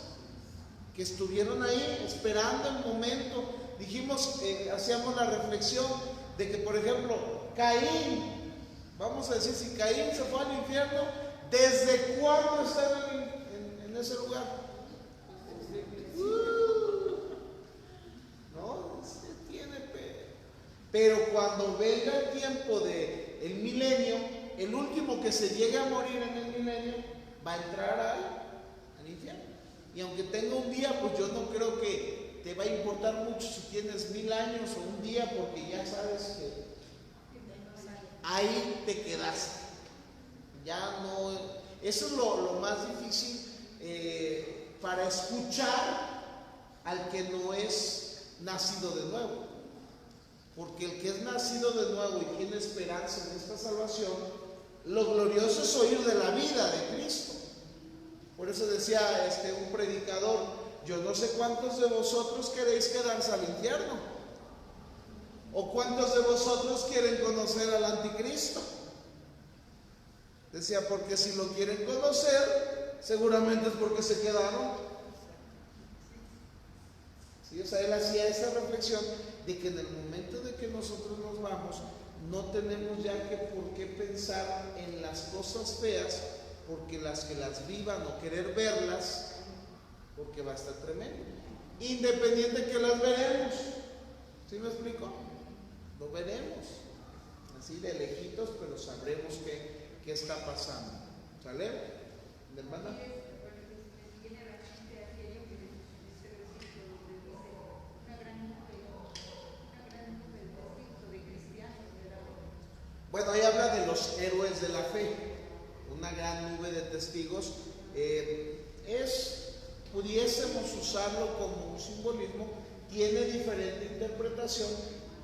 que estuvieron ahí esperando el momento. Dijimos, hacíamos la reflexión de que, por ejemplo, Caín, vamos a decir, si Caín se fue al infierno, ¿desde cuándo está en ese lugar? No, se tiene pero cuando venga el tiempo del milenio, el último que se llegue a morir en el milenio va a entrar al infierno. Y aunque tenga un día, pues yo no creo que te va a importar mucho si tienes 1000 años o un día, porque ya sabes que ahí te quedaste. Ya no. Eso es lo más difícil para escuchar al que no es nacido de nuevo. Porque el que es nacido de nuevo y tiene esperanza en esta salvación, lo glorioso es oír de la vida de Cristo. Por eso decía un predicador: yo no sé cuántos de vosotros queréis quedarse al infierno, o cuántos de vosotros quieren conocer al anticristo. Decía, porque si lo quieren conocer, seguramente es porque se quedaron. ¿Sí? O sea, él hacía esa reflexión de que en el momento de que nosotros nos vamos, no tenemos ya que por qué pensar en las cosas feas, porque las que las vivan o querer verlas, porque va a estar tremendo. Independiente que las veremos. ¿Sí me explico? Lo veremos. Así de lejitos, pero sabremos qué está pasando. ¿Sale? ¿De hermana? Bueno, ahí habla de los héroes de la fe, una gran nube de testigos. Pudiésemos usarlo como un simbolismo, tiene diferente interpretación,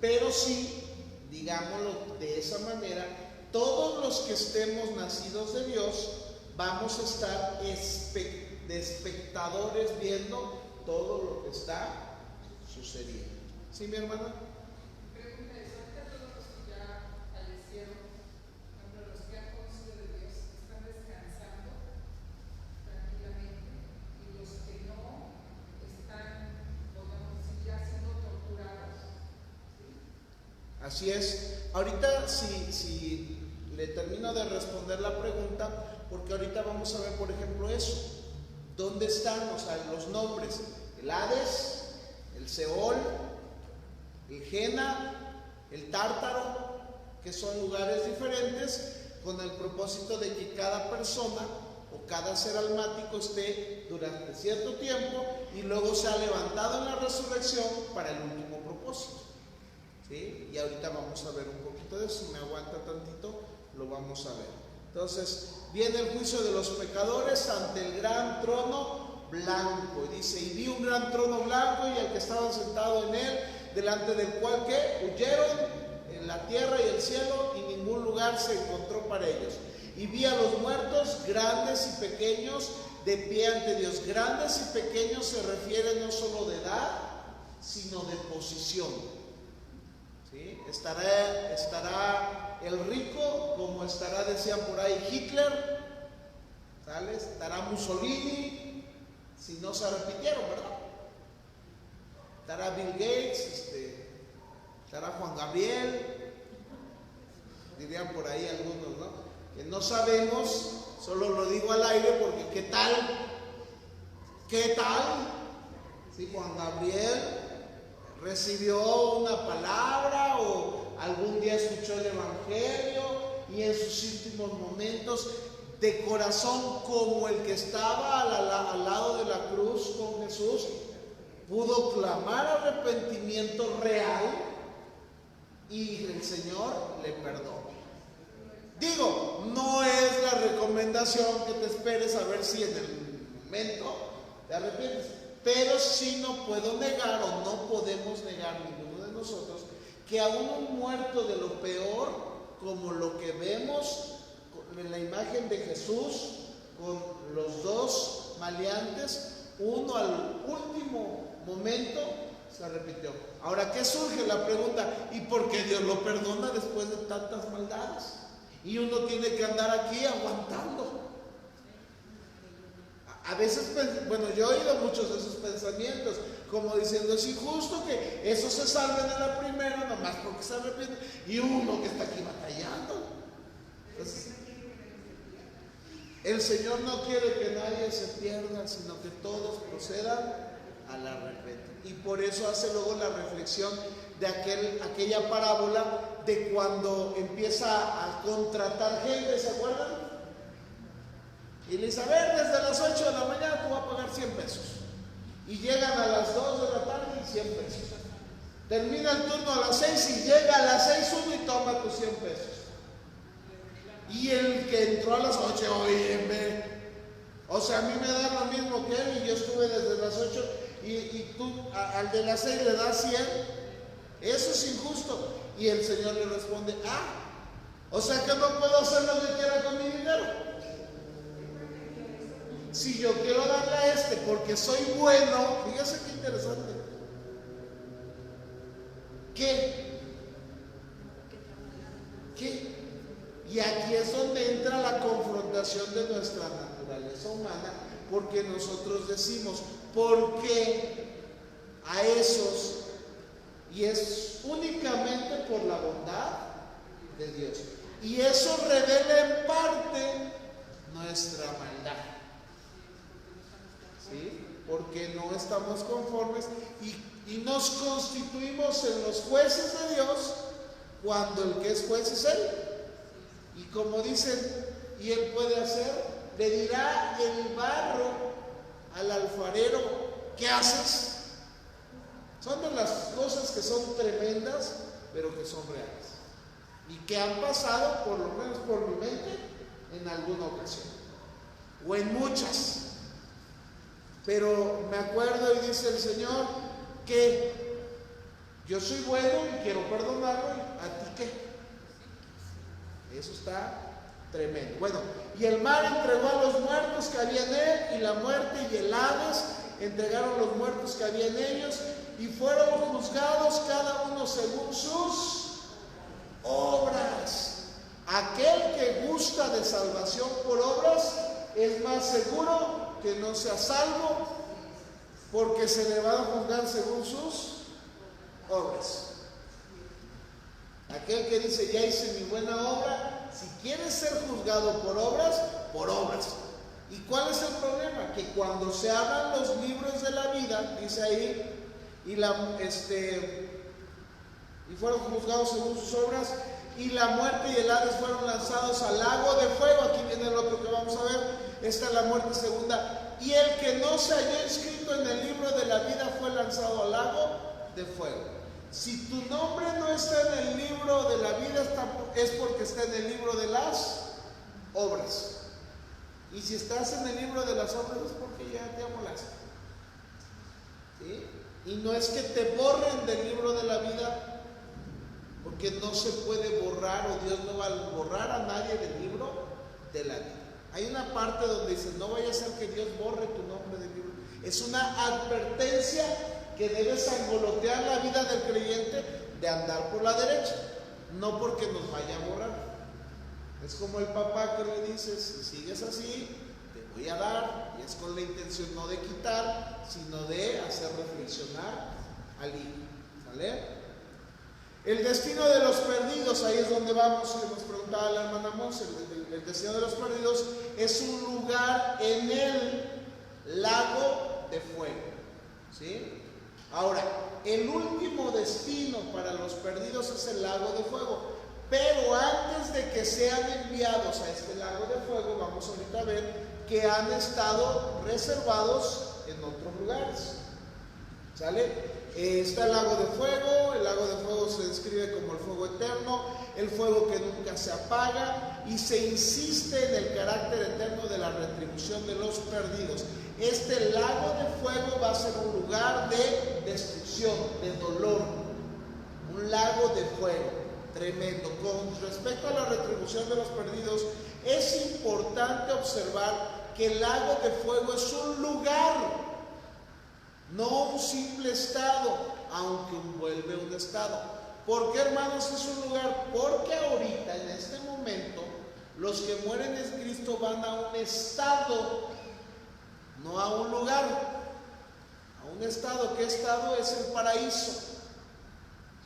pero sí, digámoslo de esa manera, todos los que estemos nacidos de Dios vamos a estar de espectadores viendo todo lo que está sucediendo. ¿Sí, mi hermana? Así es. Ahorita si le termino de responder la pregunta, porque ahorita vamos a ver, por ejemplo, eso. ¿Dónde están? O sea, los nombres: el Hades, el Seol, el Gena, el Tártaro, que son lugares diferentes, con el propósito de que cada persona o cada ser almático esté durante cierto tiempo y luego sea levantado en la resurrección para el último propósito. ¿Sí? Y ahorita vamos a ver un poquito de eso. Si me aguanta tantito, lo vamos a ver. Entonces, viene el juicio de los pecadores ante el gran trono blanco. Y dice: y vi un gran trono blanco y al que estaba sentado en él, delante del cual que huyeron en la tierra y el cielo, y ningún lugar se encontró para ellos. Y vi a los muertos, grandes y pequeños, de pie ante Dios. Grandes y pequeños se refiere no solo de edad, sino de posición. ¿Sí? Estará el rico, como estará, decían por ahí, Hitler, ¿sale? Estará Mussolini, si no se repitieron, ¿verdad? Estará Bill Gates, estará Juan Gabriel, dirían por ahí algunos, ¿no? Que no sabemos, solo lo digo al aire porque ¿qué tal? Si Juan Gabriel recibió una palabra o algún día escuchó el evangelio y en sus últimos momentos, de corazón como el que estaba al lado de la cruz con Jesús, pudo clamar arrepentimiento real y el Señor le perdonó. Digo, no es la recomendación que te esperes a ver si en el momento te arrepientes, pero sí no puedo negar, o no podemos negar ninguno de nosotros, que aún un muerto de lo peor, como lo que vemos en la imagen de Jesús con los dos maleantes, uno al último momento se arrepintió. Ahora, ¿qué surge la pregunta? ¿Y por qué Dios lo perdona después de tantas maldades? Y uno tiene que andar aquí aguantando. A veces, bueno, yo he oído muchos de esos pensamientos, como diciendo: es injusto que esos se salven en la primera, nomás porque se arrepienten, y uno que está aquí batallando. Entonces, el Señor no quiere que nadie se pierda, sino que todos procedan al arrepentimiento. Y por eso hace luego la reflexión de aquella parábola de cuando empieza a contratar gente, ¿se acuerdan? Y le dice: a ver, desde las 8 de la mañana tú vas a pagar 100 pesos. Y llegan a las 2 de la tarde y 100 pesos. Termina el turno a las 6 y llega a las 6 uno y toma tus 100 pesos. Y el que entró a las 8, oye, o sea, a mí me da lo mismo que él, y yo estuve desde las 8 y tú al de las 6 le das 100. Eso es injusto. Y el Señor le responde: o sea que no puedo hacer lo que quiera con mi dinero. si yo quiero darle a este porque soy bueno, fíjese qué interesante. ¿Qué? Y aquí es donde entra la confrontación de nuestra naturaleza humana, porque nosotros decimos, ¿por qué a esos? Y es únicamente por la bondad de Dios. Y eso revela en parte nuestra maldad. ¿Sí? Porque no estamos conformes y nos constituimos en los jueces de Dios cuando el que es juez es Él. Y como dicen, y Él puede hacer, le dirá el barro al alfarero, ¿qué haces? Son de las cosas que son tremendas, pero que son reales. Y que han pasado, por lo menos por mi mente, en alguna ocasión. O en muchas. Pero me acuerdo y dice el Señor que yo soy bueno y quiero perdonarlo, ¿a ti qué? Eso está tremendo. Bueno, y el mar entregó a los muertos que había en él, y la muerte y el Hades entregaron los muertos que había en ellos, y fueron juzgados cada uno según sus obras. Aquel que gusta de salvación por obras es más seguro que no sea salvo, porque se le van a juzgar según sus obras. Aquel que dice, ya hice mi buena obra, si quieres ser juzgado por obras, por obras. ¿Y cuál es el problema? Que cuando se abran los libros de la vida, dice ahí, y fueron juzgados según sus obras, y la muerte y el Hades fueron lanzados al lago de fuego. Aquí viene el otro que vamos a ver. Esta es la muerte segunda. Y el que no se halló inscrito en el libro de la vida fue lanzado al lago de fuego. Si tu nombre no está en el libro de la vida, es porque está en el libro de las obras. Y si estás en el libro de las obras, es porque ya te amolaste. ¿Sí? Y no es que te borren del libro de la vida, porque no se puede borrar, o Dios no va a borrar a nadie del libro de la vida. Hay una parte donde dice, no vaya a ser que Dios borre tu nombre del libro. Es una advertencia que debe sangolotear la vida del creyente de andar por la derecha, no porque nos vaya a borrar. Es como el papá que le dice, si sigues así, te voy a dar, y es con la intención no de quitar, sino de hacer reflexionar al hijo. ¿Sale? El destino de los perdidos, ahí es donde vamos, que nos preguntaba la hermana Monse. El destino de los perdidos es un lugar en el lago de fuego. ¿Sí? Ahora, el último destino para los perdidos es el lago de fuego. Pero antes de que sean enviados a este lago de fuego, vamos ahorita a ver que han estado reservados en otros lugares. ¿Sale? Está el lago de fuego se describe como el fuego eterno, el fuego que nunca se apaga, y se insiste en el carácter eterno de la retribución de los perdidos. Este lago de fuego va a ser un lugar de destrucción, de dolor, un lago de fuego tremendo. Con respecto a la retribución de los perdidos, es importante observar que el lago de fuego es un lugar, no un simple estado, aunque envuelve un estado. ¿Por qué, hermanos, es un lugar? Porque ahorita, en este momento, los que mueren en Cristo van a un estado, no a un lugar, a un estado. ¿Qué estado? Es el paraíso.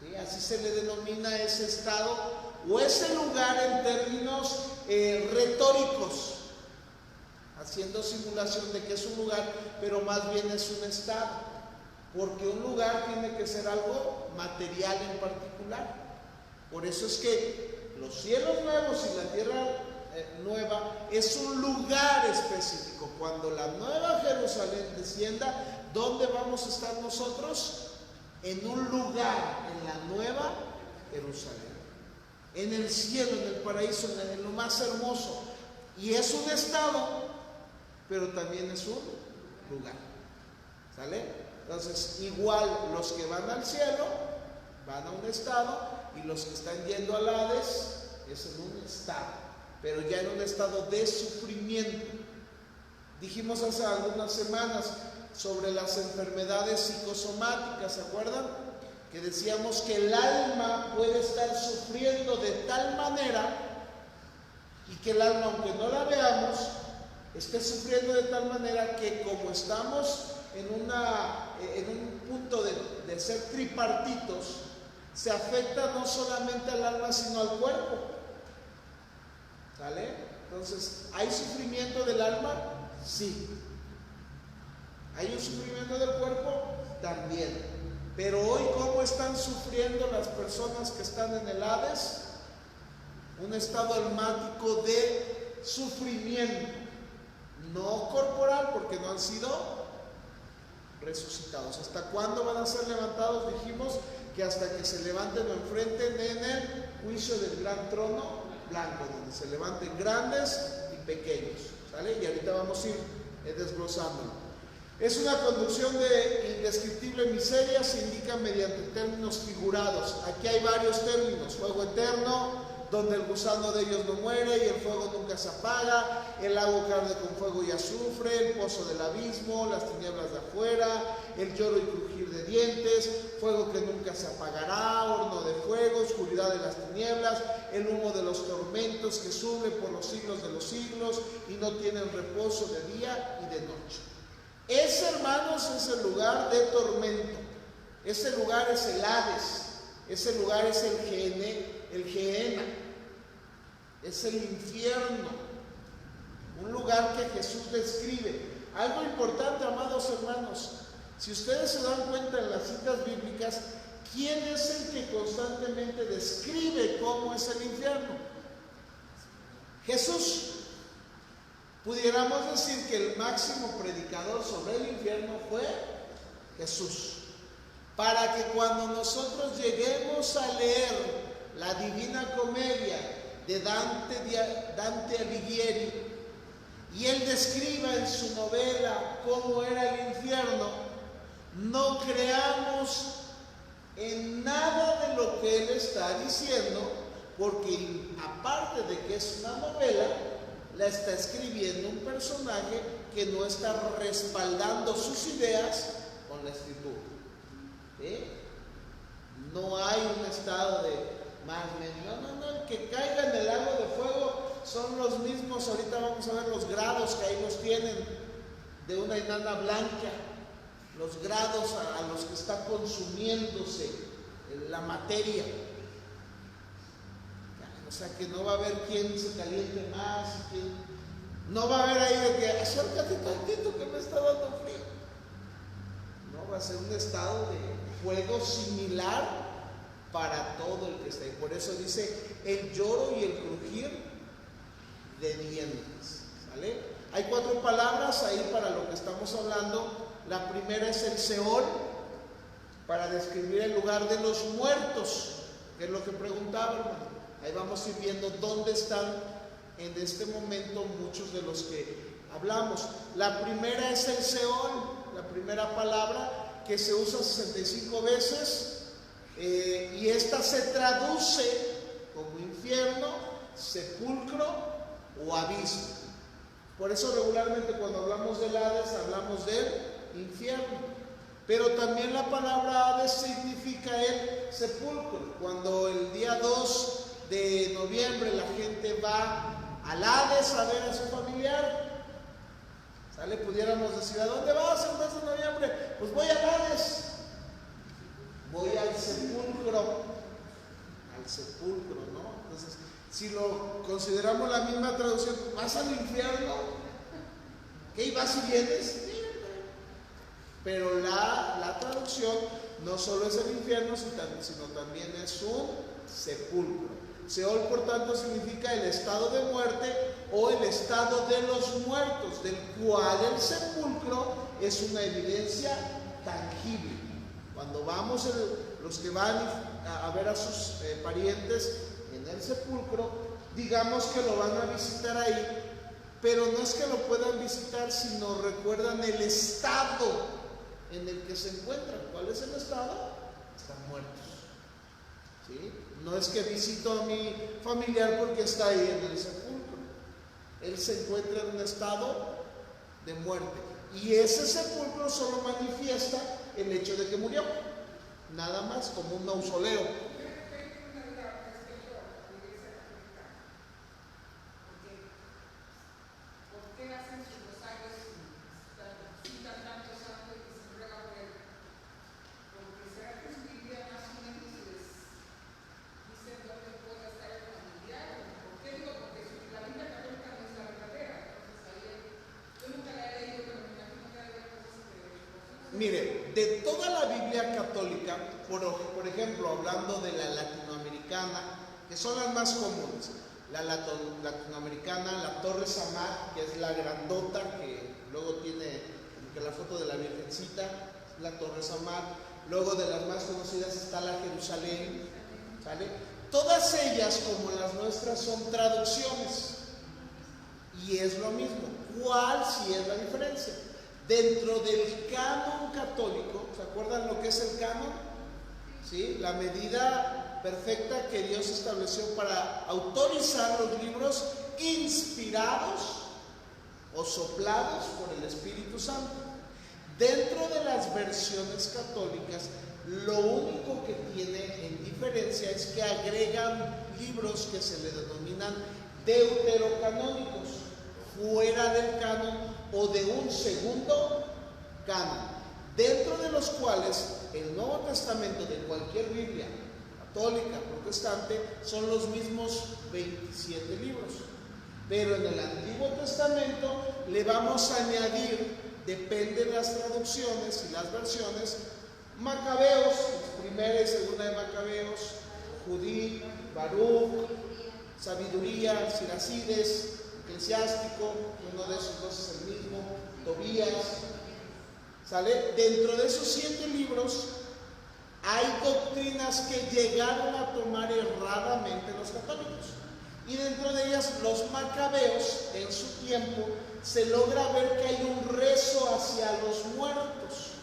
¿Sí? Así se le denomina ese estado o ese lugar en términos retóricos, haciendo simulación de que es un lugar, pero más bien es un estado, porque un lugar tiene que ser algo material en particular. Por eso es que los cielos nuevos y la tierra nueva es un lugar específico. Cuando la nueva Jerusalén descienda, ¿dónde vamos a estar nosotros? En un lugar, en la nueva Jerusalén, en el cielo, en el paraíso, en lo más hermoso. Y es un estado, pero también es un lugar. ¿Sale? Entonces, igual los que van al cielo van a un estado, y los que están yendo al Hades es en un estado, pero ya en un estado de sufrimiento. Dijimos hace algunas semanas sobre las enfermedades psicosomáticas, ¿se acuerdan? Que decíamos que el alma puede estar sufriendo de tal manera y que el alma, aunque no la veamos, esté sufriendo de tal manera que como estamos en un punto de ser tripartitos, se afecta no solamente al alma sino al cuerpo. ¿Sale? Entonces, ¿hay sufrimiento del alma? Sí. ¿Hay un sufrimiento del cuerpo? También. Pero hoy, ¿cómo están sufriendo las personas que están en el Hades? Un estado almático de sufrimiento, no corporal, porque no han sido resucitados. ¿Hasta cuándo van a ser levantados? Dijimos que hasta que se levanten o enfrenten en el juicio del gran trono blanco, donde se levanten grandes y pequeños. ¿Sale? Y ahorita vamos a ir desglosándolo. Es una conducción de indescriptible miseria, se indica mediante términos figurados. Aquí hay varios términos: fuego eterno, donde el gusano de ellos no muere y el fuego nunca se apaga, el lago que arde con fuego y azufre, el pozo del abismo, las tinieblas de afuera, el lloro y crujir de dientes, fuego que nunca se apagará, horno de fuego, oscuridad de las tinieblas, el humo de los tormentos que sube por los siglos de los siglos y no tienen reposo de día y de noche. Ese, hermanos, es el lugar de tormento. Ese lugar es el Hades. Ese lugar es el Gehenna. Es el infierno. Un lugar que Jesús describe. Algo importante, amados hermanos. Si ustedes se dan cuenta en las citas bíblicas, ¿quién es el que constantemente describe cómo es el infierno? Jesús. Pudiéramos decir que el máximo predicador sobre el infierno fue Jesús. Para que cuando nosotros lleguemos a leer la Divina Comedia de Dante Alighieri y él describa en su novela cómo era el infierno, no creamos en nada de lo que él está diciendo, porque aparte de que es una novela, la está escribiendo un personaje que no está respaldando sus ideas con la escritura. ¿Sí? No hay un estado de más menos. No, el que caiga en el lago de fuego son los mismos. Ahorita vamos a ver los grados que ahí los tienen de una enana blanca, los grados a los que está consumiéndose la materia. O sea que no va a haber quien se caliente más, no va a haber ahí de que acércate tantito que me está dando frío. No, va a ser un estado de fuego similar para todo el que está ahí. Por eso dice el lloro y el crujir de dientes. ¿Sale? Hay 4 palabras ahí para lo que estamos hablando. La primera es el Seol, para describir el lugar de los muertos, que es lo que preguntaba, hermano. Ahí vamos a ir viendo dónde están en este momento muchos de los que hablamos. La primera es el Seol, la primera palabra que se usa 65 veces y esta se traduce como infierno, sepulcro o abismo. Por eso regularmente cuando hablamos del Hades hablamos del infierno. Pero también la palabra Hades significa el sepulcro. Cuando el día 2 de noviembre la gente va al Hades a ver a su familiar, ¿sale? Pudiéramos decir, ¿a dónde vas el mes de noviembre? Pues voy al Hades, voy al sepulcro, ¿no? Entonces, si lo consideramos la misma traducción, ¿vas al infierno? ¿Qué? ¿Vas y vienes? Pero la traducción no solo es el infierno, sino también es un sepulcro. Seol, por tanto, significa el estado de muerte o el estado de los muertos, del cual el sepulcro es una evidencia tangible. Cuando vamos, los que van a ver a sus parientes en el sepulcro, digamos que lo van a visitar ahí, pero no es que lo puedan visitar, sino recuerdan el estado en el que se encuentran. ¿Cuál es el estado? Están muertos. ¿Sí? No es que visito a mi familiar porque está ahí en el sepulcro. Él se encuentra en un estado de muerte. Y ese sepulcro solo manifiesta el hecho de que murió, nada más, como un mausoleo. Mire, de toda la Biblia católica, por ejemplo, hablando de la latinoamericana, que son las más comunes, la latinoamericana, la Torre Samar, que es la grandota, que luego tiene que la foto de la Virgencita, la Torre Samar. Luego de las más conocidas está la Jerusalén, ¿sale? Todas ellas, como las nuestras, son traducciones, y es lo mismo. ¿Cuál sí es la diferencia? Dentro del canon católico, ¿se acuerdan lo que es el canon? ¿Sí? La medida perfecta que Dios estableció para autorizar los libros inspirados o soplados por el Espíritu Santo. Dentro de las versiones católicas, lo único que tiene en diferencia es que agregan libros que se le denominan deuterocanónicos, fuera del canon o de un segundo canon, dentro de los cuales el Nuevo Testamento de cualquier Biblia, católica, protestante, son los mismos 27 libros. Pero en el Antiguo Testamento le vamos a añadir, depende de las traducciones y las versiones, Macabeos, primera y segunda de Macabeos, Judí, Baruch, Sabiduría, Siracides, Eclesiástico, uno de esos dos es el mismo, Tobías, ¿sale? Dentro de esos 7 libros hay doctrinas que llegaron a tomar erradamente los católicos, y dentro de ellas los macabeos, en su tiempo, se logra ver que hay un rezo hacia los muertos,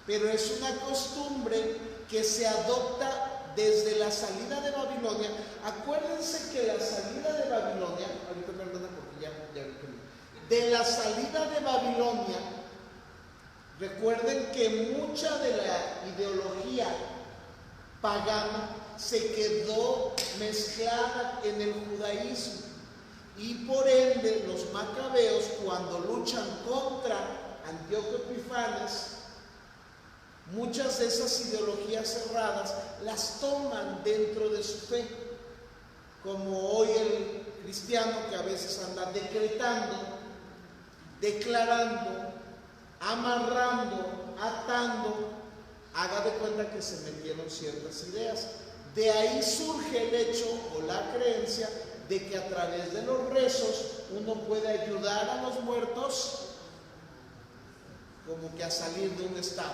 pero es una costumbre que se adopta desde la salida de Babilonia. Acuérdense que la salida de Babilonia, ahorita me perdona porque ya vi que no. De la salida de Babilonia, recuerden que mucha de la ideología pagana se quedó mezclada en el judaísmo, y por ende los macabeos, cuando luchan contra Antíoco Epifanes, muchas de esas ideologías cerradas las toman dentro de su fe, como hoy el cristiano que a veces anda decretando, declarando, amarrando, atando. Haga de cuenta que se metieron ciertas ideas. De ahí surge el hecho o la creencia de que a través de los rezos uno puede ayudar a los muertos como que a salir de un estado,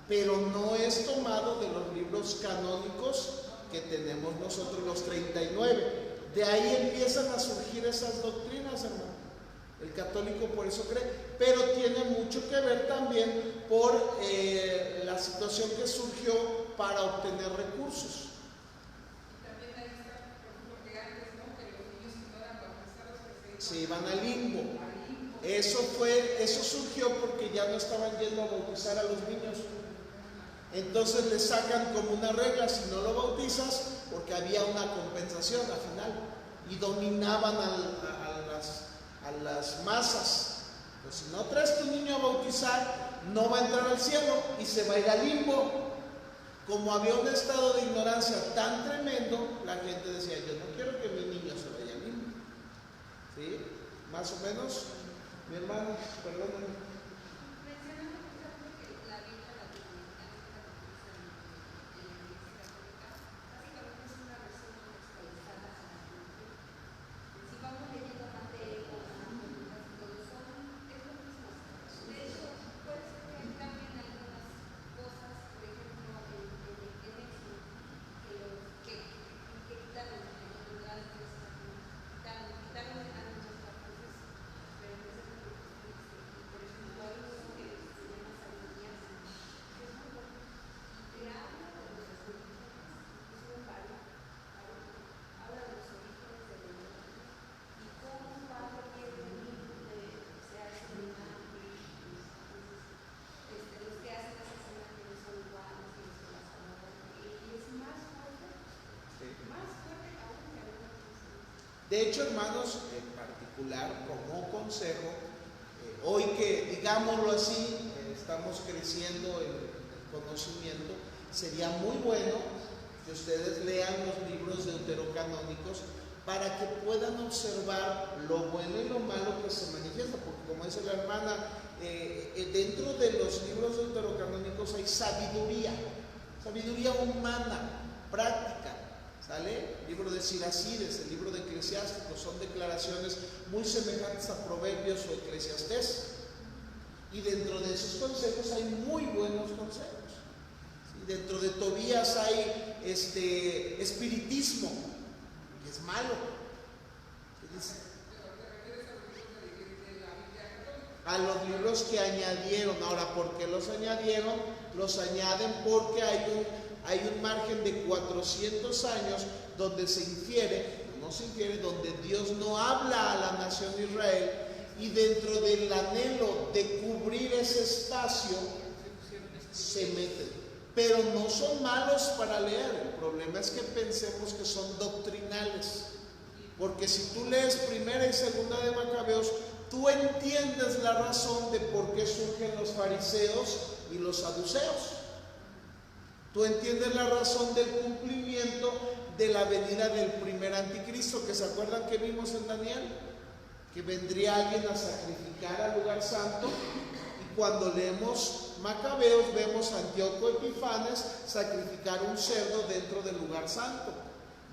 pero no es tomado de los libros canónicos que tenemos nosotros, los 39. De ahí empiezan a surgir esas doctrinas, hermano. El católico por eso cree, pero tiene mucho que ver también por la situación que surgió para obtener recursos. También ahí está, por ejemplo, que antes, ¿no? Que los niños que no eran bautizados se iban al limbo. Eso surgió porque ya no estaban yendo a bautizar a los niños. Entonces le sacan como una regla: si no lo bautizas, porque había una compensación al final, y dominaban a las masas. Pues si no traes tu niño a bautizar, no va a entrar al cielo y se va a ir al limbo. Como había un estado de ignorancia tan tremendo, la gente decía: yo no quiero que mi niño se vaya al limbo. ¿Sí? Más o menos, mi hermano, perdóname. De hecho, hermanos, en particular, como consejo, hoy que, digámoslo así, estamos creciendo en el conocimiento, sería muy bueno que ustedes lean los libros deuterocanónicos para que puedan observar lo bueno y lo malo que se manifiesta, porque como dice la hermana, dentro de los libros deuterocanónicos hay sabiduría humana, práctica, ¿sale? El libro de Siracides, el libro de Eclesiásticos, son declaraciones muy semejantes a Proverbios o Eclesiastés, y dentro de esos consejos hay muy buenos consejos, ¿sí? Dentro de Tobías hay espiritismo, que es malo. A los libros que añadieron. Ahora, ¿por qué los añadieron? Los añaden porque hay un margen de 400 años donde se infiere, donde Dios no habla a la nación de Israel, y dentro del anhelo de cubrir ese espacio se meten. Pero no son malos para leer. El problema es que pensemos que son doctrinales, porque si tú lees Primera y Segunda de Macabeos, tú entiendes la razón de por qué surgen los fariseos y los saduceos. Tú entiendes la razón del cumplimiento de la venida del primer anticristo, que se acuerdan que vimos en Daniel, que vendría alguien a sacrificar al lugar santo. Y cuando leemos Macabeos vemos a Antíoco Epifanes sacrificar un cerdo dentro del lugar santo,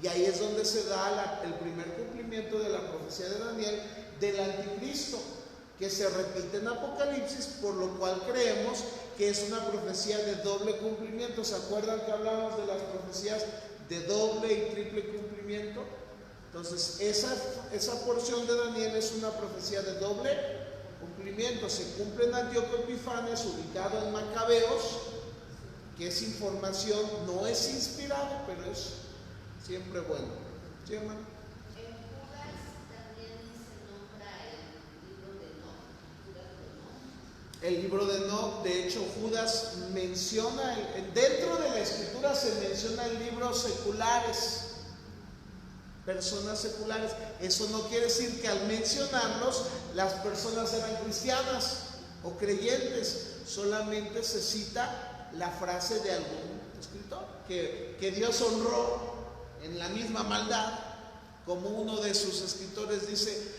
y ahí es donde se da el primer cumplimiento de la profecía de Daniel del anticristo, que se repite en Apocalipsis, por lo cual creemos que es una profecía de doble cumplimiento. ¿Se acuerdan que hablamos de las profecías de doble y triple cumplimiento? Entonces esa porción de Daniel es una profecía de doble cumplimiento. Se cumple en Antíoco Epifanes, ubicado en Macabeos, que es información, no es inspirado, pero es siempre bueno. ¿Sí, hermano? El libro de Enoc, de hecho, Judas menciona, dentro de la escritura se menciona en libros seculares, personas seculares. Eso no quiere decir que al mencionarlos las personas eran cristianas o creyentes, solamente se cita la frase de algún escritor que Dios honró en la misma maldad, como uno de sus escritores dice,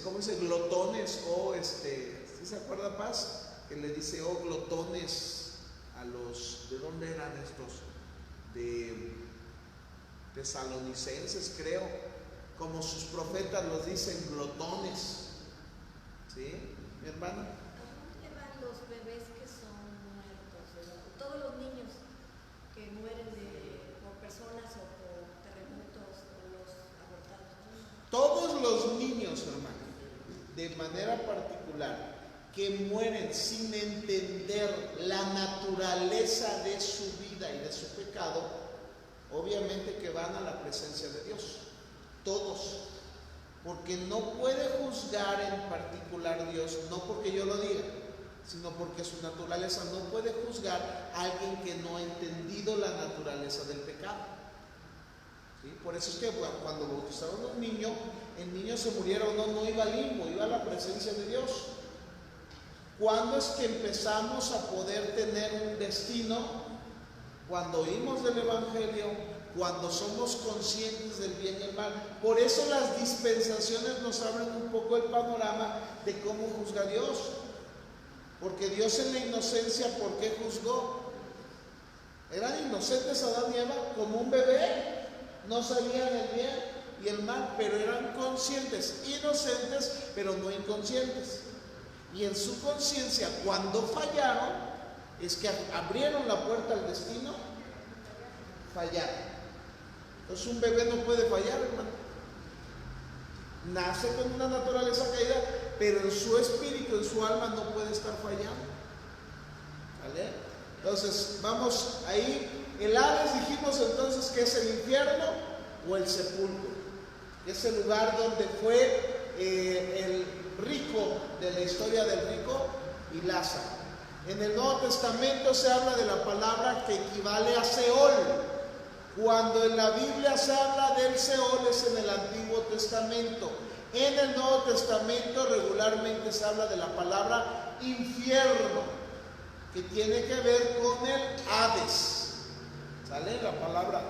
¿cómo dice? Glotones o ¿sí se acuerda Paz? Que le dice, oh glotones, a los, ¿de dónde eran estos? De tesalonicenses, creo, como sus profetas los dicen, glotones. ¿Sí, mi hermano? ¿Cómo llevan los bebés que son muertos? Todos los niños que mueren por personas o por terremotos o los abortados. Todos los niños, hermano, de manera particular, que mueren sin entender la naturaleza de su vida y de su pecado, obviamente que van a la presencia de Dios. Todos. Porque no puede juzgar en particular Dios, no porque yo lo diga, sino porque su naturaleza no puede juzgar a alguien que no ha entendido la naturaleza del pecado. ¿Sí? Por eso es que cuando bautizaron a un niño, el niño se muriera o no iba al limbo, iba a la presencia de Dios. ¿Cuándo es que empezamos a poder tener un destino? Cuando oímos del Evangelio, cuando somos conscientes del bien y el mal. Por eso las dispensaciones nos abren un poco el panorama de cómo juzga Dios. Porque Dios en la inocencia, ¿por qué juzgó? Eran inocentes Adán y Eva, como un bebé, no sabían el bien y el mal, pero eran conscientes, inocentes, pero no inconscientes. Y en su conciencia, cuando fallaron, es que abrieron la puerta al destino, fallaron. Entonces un bebé no puede fallar, hermano. Nace con una naturaleza caída, pero en su espíritu, en su alma no puede estar fallando. ¿Vale? Entonces, vamos ahí. El Hades dijimos entonces que es el infierno o el sepulcro. Es el lugar donde fue el rico de la historia del rico y Lázaro. En el Nuevo Testamento se habla de la palabra que equivale a Seol, Cuando en la Biblia se habla del Seol es en el Antiguo Testamento. En el Nuevo Testamento regularmente se habla de la palabra infierno, que tiene que ver con el Hades. ¿Sale? La palabra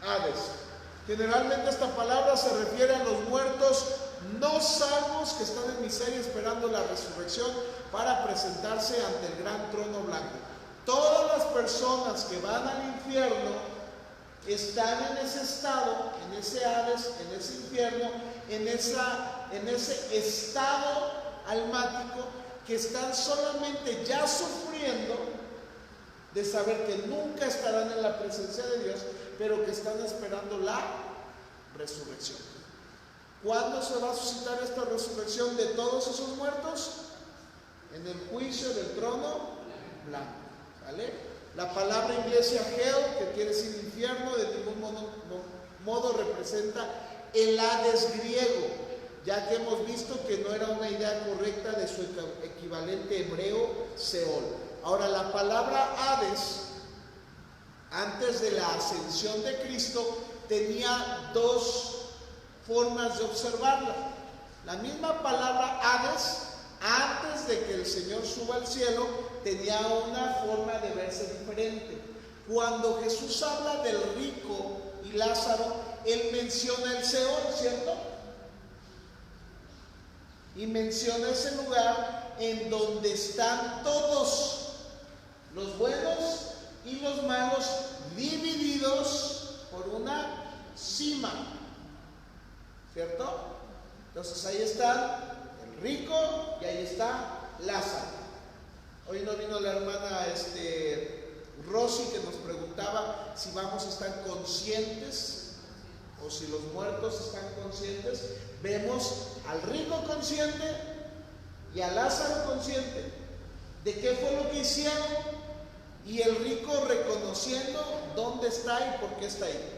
Hades. Generalmente esta palabra se refiere a los muertos no salvos que están en miseria esperando la resurrección para presentarse ante el gran trono blanco. Todas las personas que van al infierno están en ese estado, en ese Hades, en ese infierno, en ese estado almático, que están solamente ya sufriendo de saber que nunca estarán en la presencia de Dios, pero que están esperando la resurrección. ¿Cuándo se va a suscitar esta resurrección de todos esos muertos? En el juicio del trono blanco. ¿Vale? La palabra inglesa hell, que quiere decir infierno, de ningún modo representa el Hades griego, ya que hemos visto que no era una idea correcta de su equivalente hebreo Seol. Ahora, la palabra Hades, antes de la ascensión de Cristo, tenía dos formas de observarla. La misma palabra Hades, antes de que el Señor suba al cielo, tenía una forma de verse diferente. Cuando Jesús habla del rico y Lázaro, Él menciona el Seol, ¿cierto? Y menciona ese lugar en donde están todos, los buenos y los malos, divididos por una cima, ¿cierto? Entonces ahí está el rico y ahí está Lázaro. Hoy no vino la hermana Rosy, que nos preguntaba si vamos a estar conscientes o si los muertos están conscientes. Vemos al rico consciente y a Lázaro consciente de qué fue lo que hicieron, y el rico reconociendo dónde está y por qué está ahí,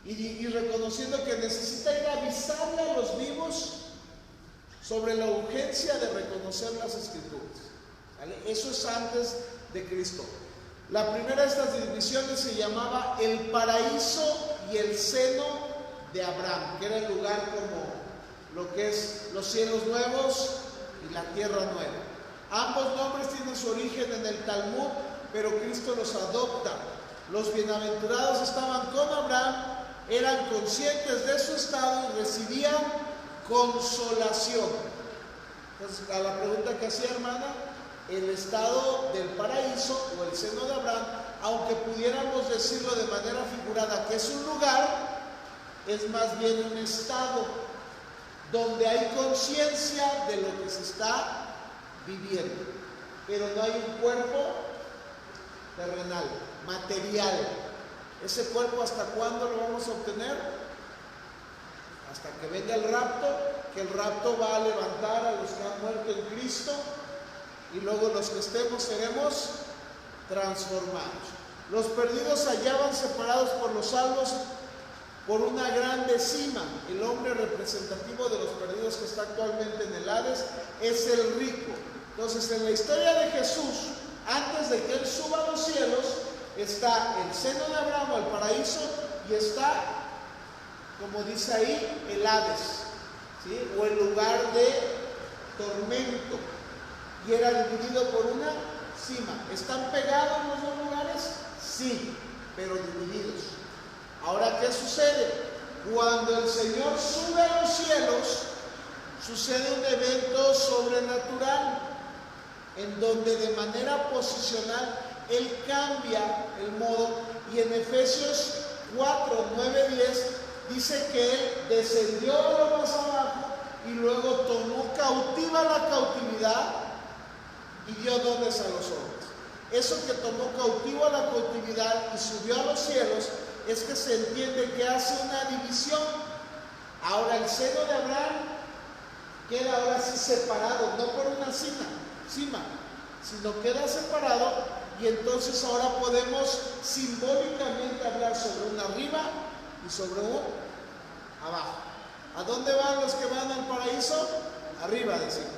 y reconociendo que necesita ir a avisarle a los vivos sobre la urgencia de reconocer las Escrituras. ¿Vale? Eso es antes de Cristo. La primera de estas divisiones se llamaba el paraíso y el seno de Abraham, que era el lugar como lo que es los cielos nuevos y la tierra nueva. Ambos nombres tienen su origen en el Talmud, pero Cristo los adopta. Los bienaventurados estaban con Abraham, eran conscientes de su estado y recibían consolación. Entonces, a la pregunta que hacía, hermana, el estado del paraíso o el seno de Abraham, aunque pudiéramos decirlo de manera figurada que es un lugar, es más bien un estado donde hay conciencia de lo que se está viviendo, pero no hay un cuerpo terrenal, material. Ese cuerpo, ¿hasta cuándo lo vamos a obtener? Hasta que venga el rapto, que el rapto va a levantar a los que han muerto en Cristo, y luego los que estemos seremos transformados. Los perdidos se hallaban separados por los salvos por una grande cima. El hombre representativo de los perdidos que está actualmente en el Hades es el rico. Entonces, en la historia de Jesús, antes de que Él suba a los cielos, está el seno de Abraham, el paraíso, y está, como dice ahí, el Hades, ¿sí? O el lugar de tormento, y era dividido por una cima. ¿Están pegados los dos lugares? Sí, pero divididos. Ahora, ¿qué sucede? Cuando el Señor sube a los cielos, sucede un evento sobrenatural, en donde de manera posicional Él cambia el modo, y en Efesios 4, 9, 10 dice que Él descendió a lo más abajo y luego tomó cautiva la cautividad y dio dones a los hombres. Eso que tomó cautivo a la cautividad y subió a los cielos es que se entiende que hace una división. Ahora el seno de Abraham queda ahora sí separado, no por una cima, sino queda separado, y entonces ahora podemos simbólicamente hablar sobre un arriba y sobre un abajo. ¿A dónde van los que van al paraíso? Arriba, decimos.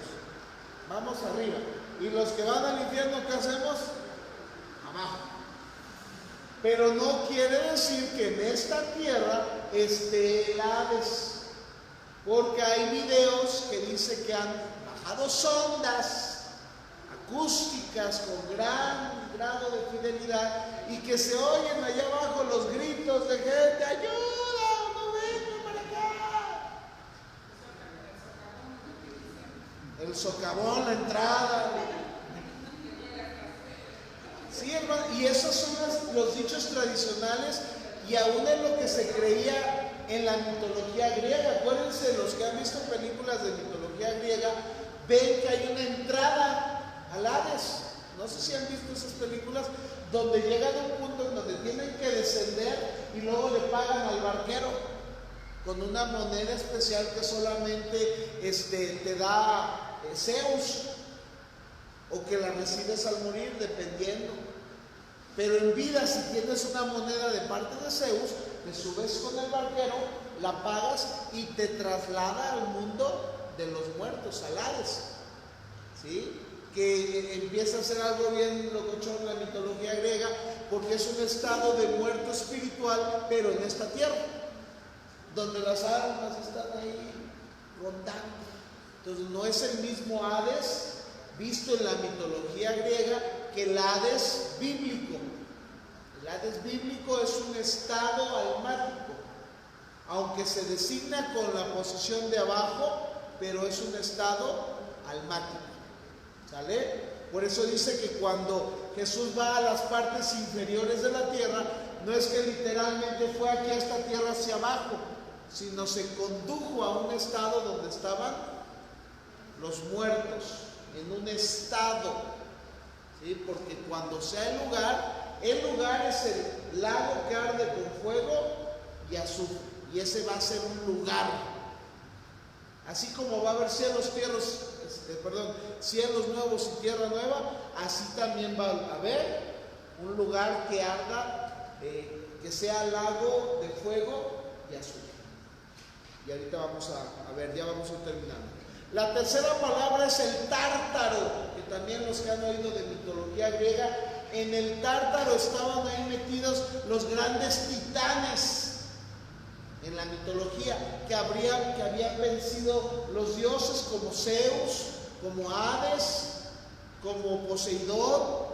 Vamos arriba. ¿Y los que van al infierno, qué hacemos? Abajo. Pero no quiere decir que en esta tierra esté el Hades, porque hay videos que dice que han bajado sondas acústicas con gran grado de fidelidad y que se oyen allá abajo los gritos de gente: ¡ayuda! ¡No vengan para acá! El socavón, la entrada. Sí, hermano, y esos son los dichos tradicionales, y aún en lo que se creía en la mitología griega. Acuérdense, los que han visto películas de mitología griega ven que hay una entrada al Hades. No sé si han visto esas películas donde llegan a un punto en donde tienen que descender y luego le pagan al barquero con una moneda especial que solamente te da Zeus, o que la recibes al morir, dependiendo. Pero en vida, si tienes una moneda de parte de Zeus, te subes con el barquero, la pagas y te traslada al mundo de los muertos, al Hades. ¿Sí? Que empieza a ser algo bien locochón en la mitología griega, porque es un estado de muerto espiritual, pero en esta tierra, donde las almas están ahí rondando. Entonces no es el mismo Hades visto en la mitología griega que el Hades bíblico. El Hades bíblico es un estado almático, aunque se designa con la posición de abajo, pero es un estado almático. ¿Sale? Por eso dice que cuando Jesús va a las partes inferiores de la tierra, no es que literalmente fue aquí a esta tierra hacia abajo, sino se condujo a un estado donde estaban los muertos, en un estado, ¿sí? Porque cuando sea el lugar es el lago que arde con fuego y azufre, y ese va a ser un lugar. Así como va a haber cielos nuevos y tierra nueva, así también va a haber un lugar que arda, que sea lago de fuego y azufre. Y ahorita vamos a ver, ya vamos a ir terminando. La tercera palabra es el tártaro, que también los que han oído de mitología griega, en el tártaro estaban ahí metidos los grandes titanes en la mitología, que habían vencido los dioses como Zeus, como Hades, como Poseidón,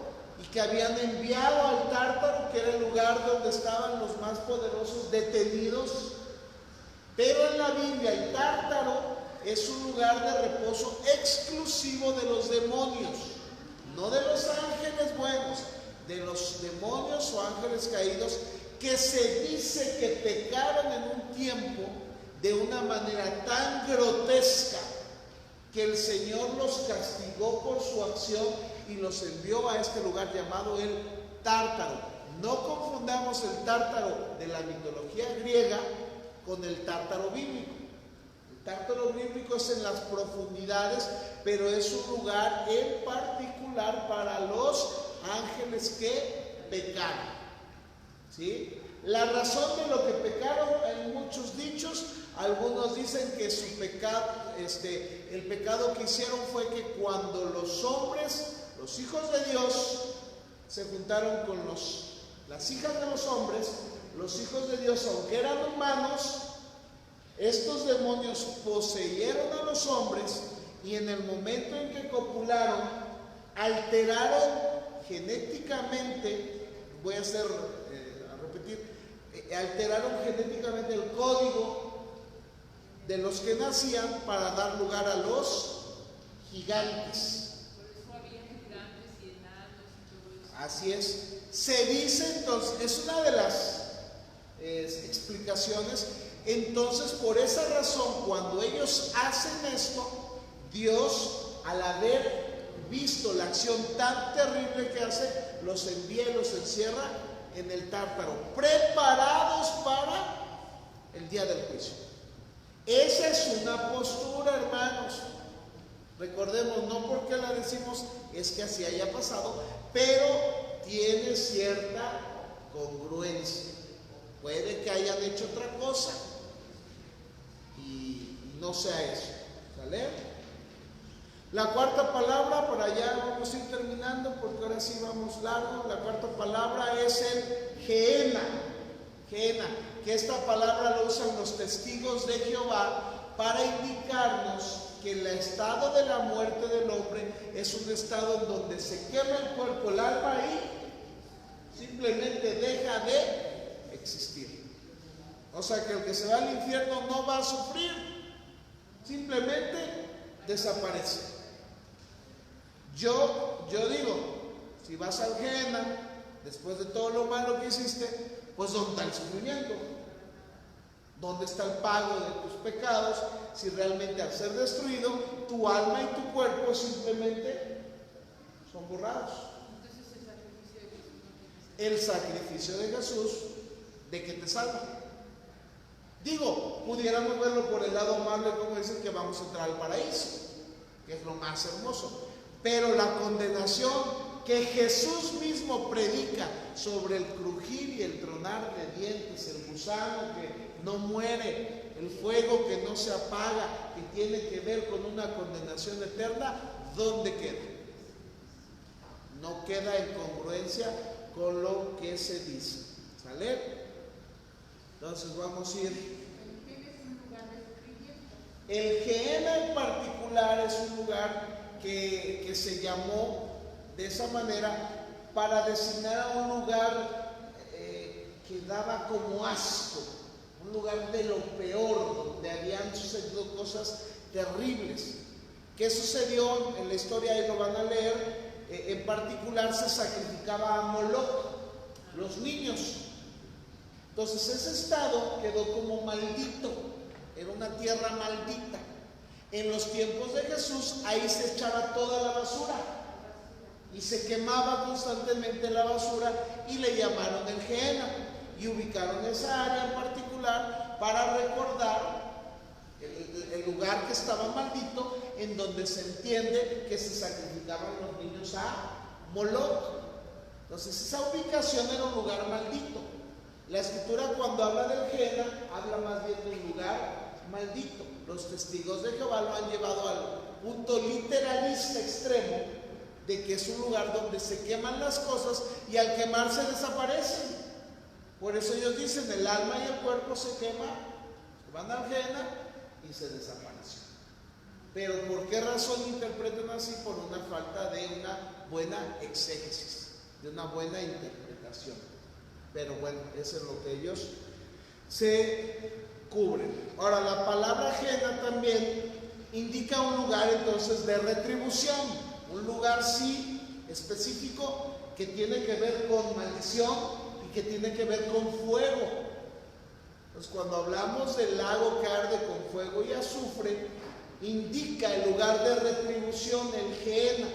y que habían enviado al tártaro, que era el lugar donde estaban los más poderosos detenidos. Pero en la Biblia el tártaro es un lugar de reposo exclusivo de los demonios, no de los ángeles buenos, de los demonios o ángeles caídos, que se dice que pecaron en un tiempo de una manera tan grotesca que el Señor los castigó por su acción y los envió a este lugar llamado el tártaro. No confundamos el tártaro de la mitología griega con el tártaro bíblico. El tártaro bíblico es en las profundidades, pero es un lugar en particular para los ángeles que pecaron. ¿Sí? La razón de lo que pecaron, hay muchos dichos. Algunos dicen que su pecado, el pecado que hicieron fue que cuando los hombres, los hijos de Dios, se juntaron con las hijas de los hombres, los hijos de Dios, aunque eran humanos, estos demonios poseyeron a los hombres, y en el momento en que copularon, alteraron genéticamente, voy a repetir, alteraron genéticamente el código de los que nacían para dar lugar a los gigantes. Por eso había gigantes y enanos y todo eso. Así es. Se dice entonces, es una de las explicaciones. Entonces, por esa razón, cuando ellos hacen esto, Dios, al haber visto la acción tan terrible que hace, los envía y los encierra en el tártaro, preparados para el día del juicio. Esa es una postura, hermanos. Recordemos, no porque la decimos es que así haya pasado, pero tiene cierta congruencia. Puede que hayan hecho otra cosa y no sea eso. ¿Sale? La cuarta palabra, por allá vamos a ir terminando porque ahora sí casi vamos largo. La cuarta palabra es el Gehenna. Gehenna, que esta palabra lo usan los testigos de Jehová para indicarnos que el estado de la muerte del hombre es un estado en donde se quema el cuerpo, el alma ahí simplemente deja de existir. O sea que el que se va al infierno no va a sufrir, simplemente desaparece. Yo digo, si vas al Gehenna, después de todo lo malo que hiciste, pues ¿dónde está el sufrimiento? ¿Dónde está el pago de tus pecados? Si realmente al ser destruido, tu alma y tu cuerpo simplemente son borrados. El sacrificio de Jesús, ¿de qué te salva? Digo, pudiéramos verlo por el lado amable, como dicen que vamos a entrar al paraíso, que es lo más hermoso. Pero la condenación que Jesús mismo predica sobre el crujir y el tronar de dientes, el gusano que no muere, el fuego que no se apaga, que tiene que ver con una condenación eterna, ¿dónde queda? No queda en congruencia con lo que se dice. ¿Sale? Entonces vamos a ir. El Gehenna en particular es un lugar que se llamó de esa manera para designar a un lugar que daba como asco, un lugar de lo peor, donde habían sucedido cosas terribles. ¿Qué sucedió en la historia? Ahí lo van a leer. En particular se sacrificaba a Moloch, los niños. Entonces ese estado quedó como maldito, era una tierra maldita. En los tiempos de Jesús ahí se echaba toda la basura y se quemaba constantemente la basura y le llamaron el Gehenna y ubicaron esa área en particular para recordar el lugar que estaba maldito, en donde se entiende que se sacrificaban los niños a Moloch. Entonces esa ubicación era un lugar maldito. La escritura, cuando habla del Gehenna, habla más bien de un lugar maldito. Los testigos de Jehová lo han llevado al punto literalista extremo de que es un lugar donde se queman las cosas y al quemarse desaparecen. Por eso ellos dicen, el alma y el cuerpo se queman, se van al Gehenna y se desaparecen. Pero ¿por qué razón interpretan así? Por una falta de una buena exégesis, de una buena interpretación. Pero bueno, eso es lo que ellos se cubren. Ahora, la palabra Gehenna también indica un lugar entonces de retribución, un lugar sí específico que tiene que ver con maldición y que tiene que ver con fuego. Entonces, cuando hablamos del lago que arde con fuego y azufre, indica el lugar de retribución, el Gehenna.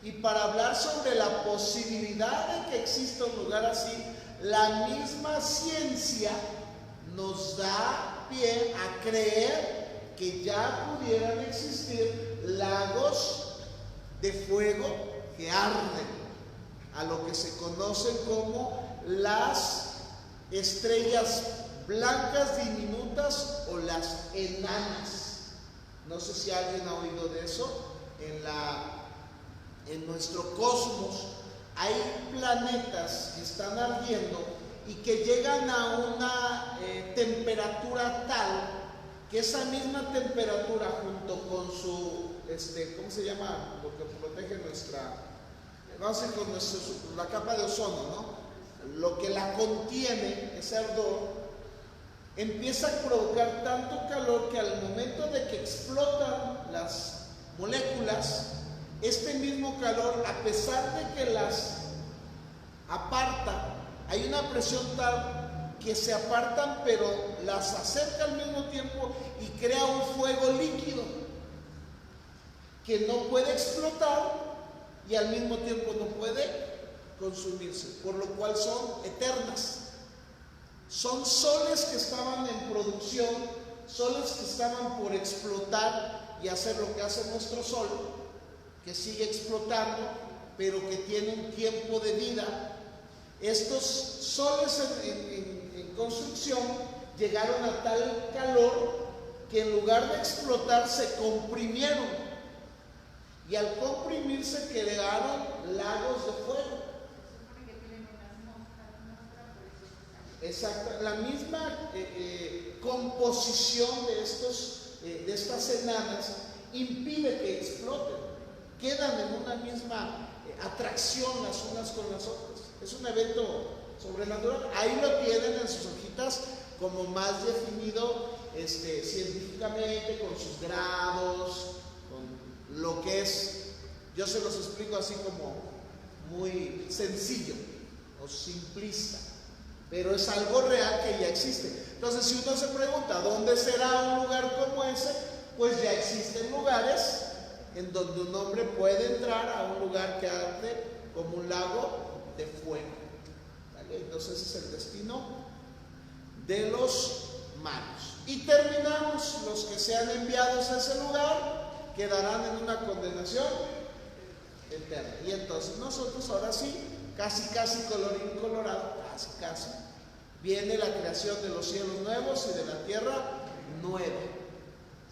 Y para hablar sobre la posibilidad de que exista un lugar así, la misma ciencia nos da pie a creer que ya pudieran existir lagos de fuego que arden, a lo que se conocen como las estrellas blancas diminutas o las enanas. No sé si alguien ha oído de eso. En nuestro cosmos hay planetas que están ardiendo y que llegan a una temperatura tal que esa misma temperatura, junto con su, ¿cómo se llama? Lo que protege la capa de ozono, ¿no? Lo que la contiene, ese ardor, empieza a provocar tanto calor que al momento de que explotan las moléculas, este mismo calor, a pesar de que las aparta, hay una presión tal que se apartan, pero las acerca al mismo tiempo y crea un fuego líquido que no puede explotar y al mismo tiempo no puede consumirse, por lo cual son eternas. Son soles que estaban en producción, soles que estaban por explotar y hacer lo que hace nuestro sol, que sigue explotando, pero que tiene un tiempo de vida. Estos soles en construcción llegaron a tal calor que en lugar de explotar se comprimieron, y al comprimirse crearon lagos de fuego. Exacto, la misma composición de estas enanas impide que exploten, quedan en una misma atracción las unas con las otras. Es un evento sobrenatural. Ahí lo tienen en sus hojitas como más definido científicamente, con sus grados, con lo que es. Yo se los explico así como muy sencillo o simplista, pero es algo real que ya existe. Entonces, si uno se pregunta ¿dónde será un lugar como ese? Pues ya existen lugares en donde un hombre puede entrar a un lugar que arde como un lago de fuego, ¿vale? Entonces ese es el destino de los malos. Y terminamos: los que sean enviados a ese lugar quedarán en una condenación eterna. Y entonces nosotros ahora sí, casi colorín colorado, casi viene la creación de los cielos nuevos y de la tierra nueva,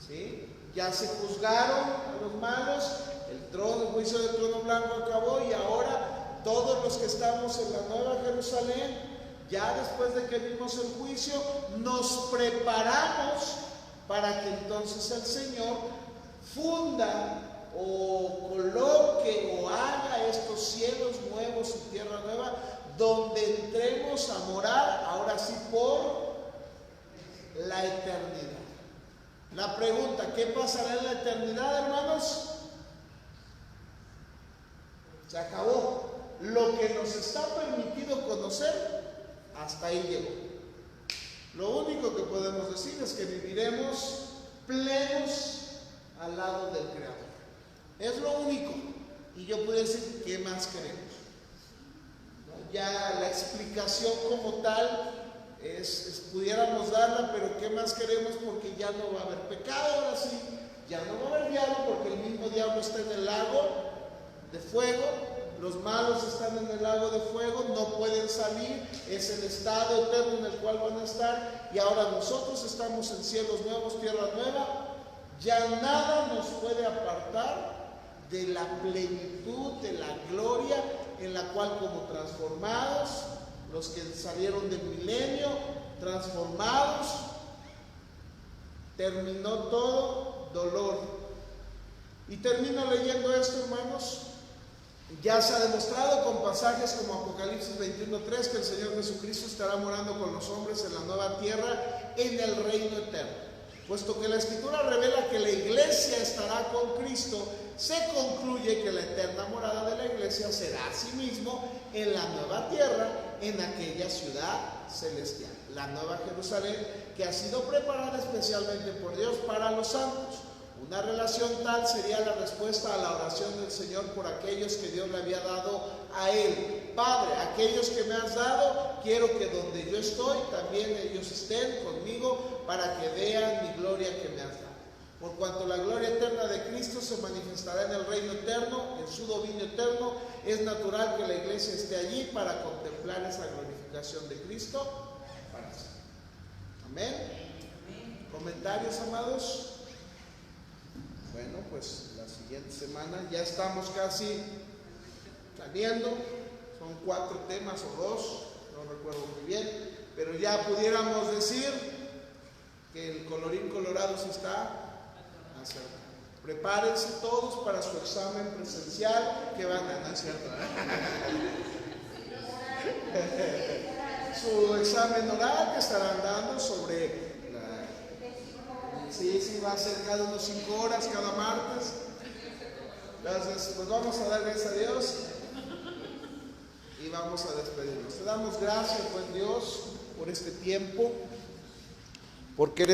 ¿sí? Ya se juzgaron a los malos, el juicio del trono blanco acabó, y ahora todos los que estamos en la Nueva Jerusalén, ya después de que vimos el juicio, nos preparamos para que entonces el Señor funda o coloque o haga estos cielos nuevos y tierra nueva, donde entremos a morar, ahora sí, por la eternidad. La pregunta: ¿qué pasará en la eternidad, hermanos? Se acabó. Lo que nos está permitido conocer, hasta ahí llegó. Lo único que podemos decir es que viviremos plenos al lado del Creador. Es lo único. Y yo puedo decir, ¿qué más queremos? ¿No? Ya la explicación como tal pudiéramos darla, pero ¿qué más queremos? Porque ya no va a haber pecado, ahora sí, ya no va a haber diablo, porque el mismo diablo está en el lago de fuego, los malos están en el lago de fuego, no pueden salir, es el estado eterno en el cual van a estar, y ahora nosotros estamos en cielos nuevos, tierra nueva. Ya nada nos puede apartar de la plenitud, de la gloria, en la cual, como transformados, los que salieron del milenio, transformados, terminó todo dolor. Y termino leyendo esto, hermanos. Ya se ha demostrado con pasajes como Apocalipsis 21:3 que el Señor Jesucristo estará morando con los hombres en la nueva tierra, en el reino eterno. Puesto que la Escritura revela que la iglesia estará con Cristo, se concluye que la eterna morada de la iglesia será asimismo en la nueva tierra, en aquella ciudad celestial, la nueva Jerusalén, que ha sido preparada especialmente por Dios para los santos. Una relación tal sería la respuesta a la oración del Señor por aquellos que Dios le había dado a Él. Padre, aquellos que me has dado, quiero que donde yo estoy, también ellos estén conmigo, para que vean mi gloria que me has dado. Por cuanto la gloria eterna de Cristo se manifestará en el reino eterno, en su dominio eterno, es natural que la iglesia esté allí para contemplar esa glorificación de Cristo para siempre. Amén. ¿Comentarios, amados? Bueno, pues la siguiente semana ya estamos casi saliendo. Son 4 temas o 2, no recuerdo muy bien, pero ya pudiéramos decir que el colorín colorado se está acercando. Prepárense todos para su examen presencial que van a ganar, ¿cierto? Su examen oral que estarán dando sobre Sí, va a ser cada unos 5 horas, cada martes. Entonces, pues vamos a dar gracias a Dios y vamos a despedirnos. Te damos gracias, buen Dios, por este tiempo, porque eres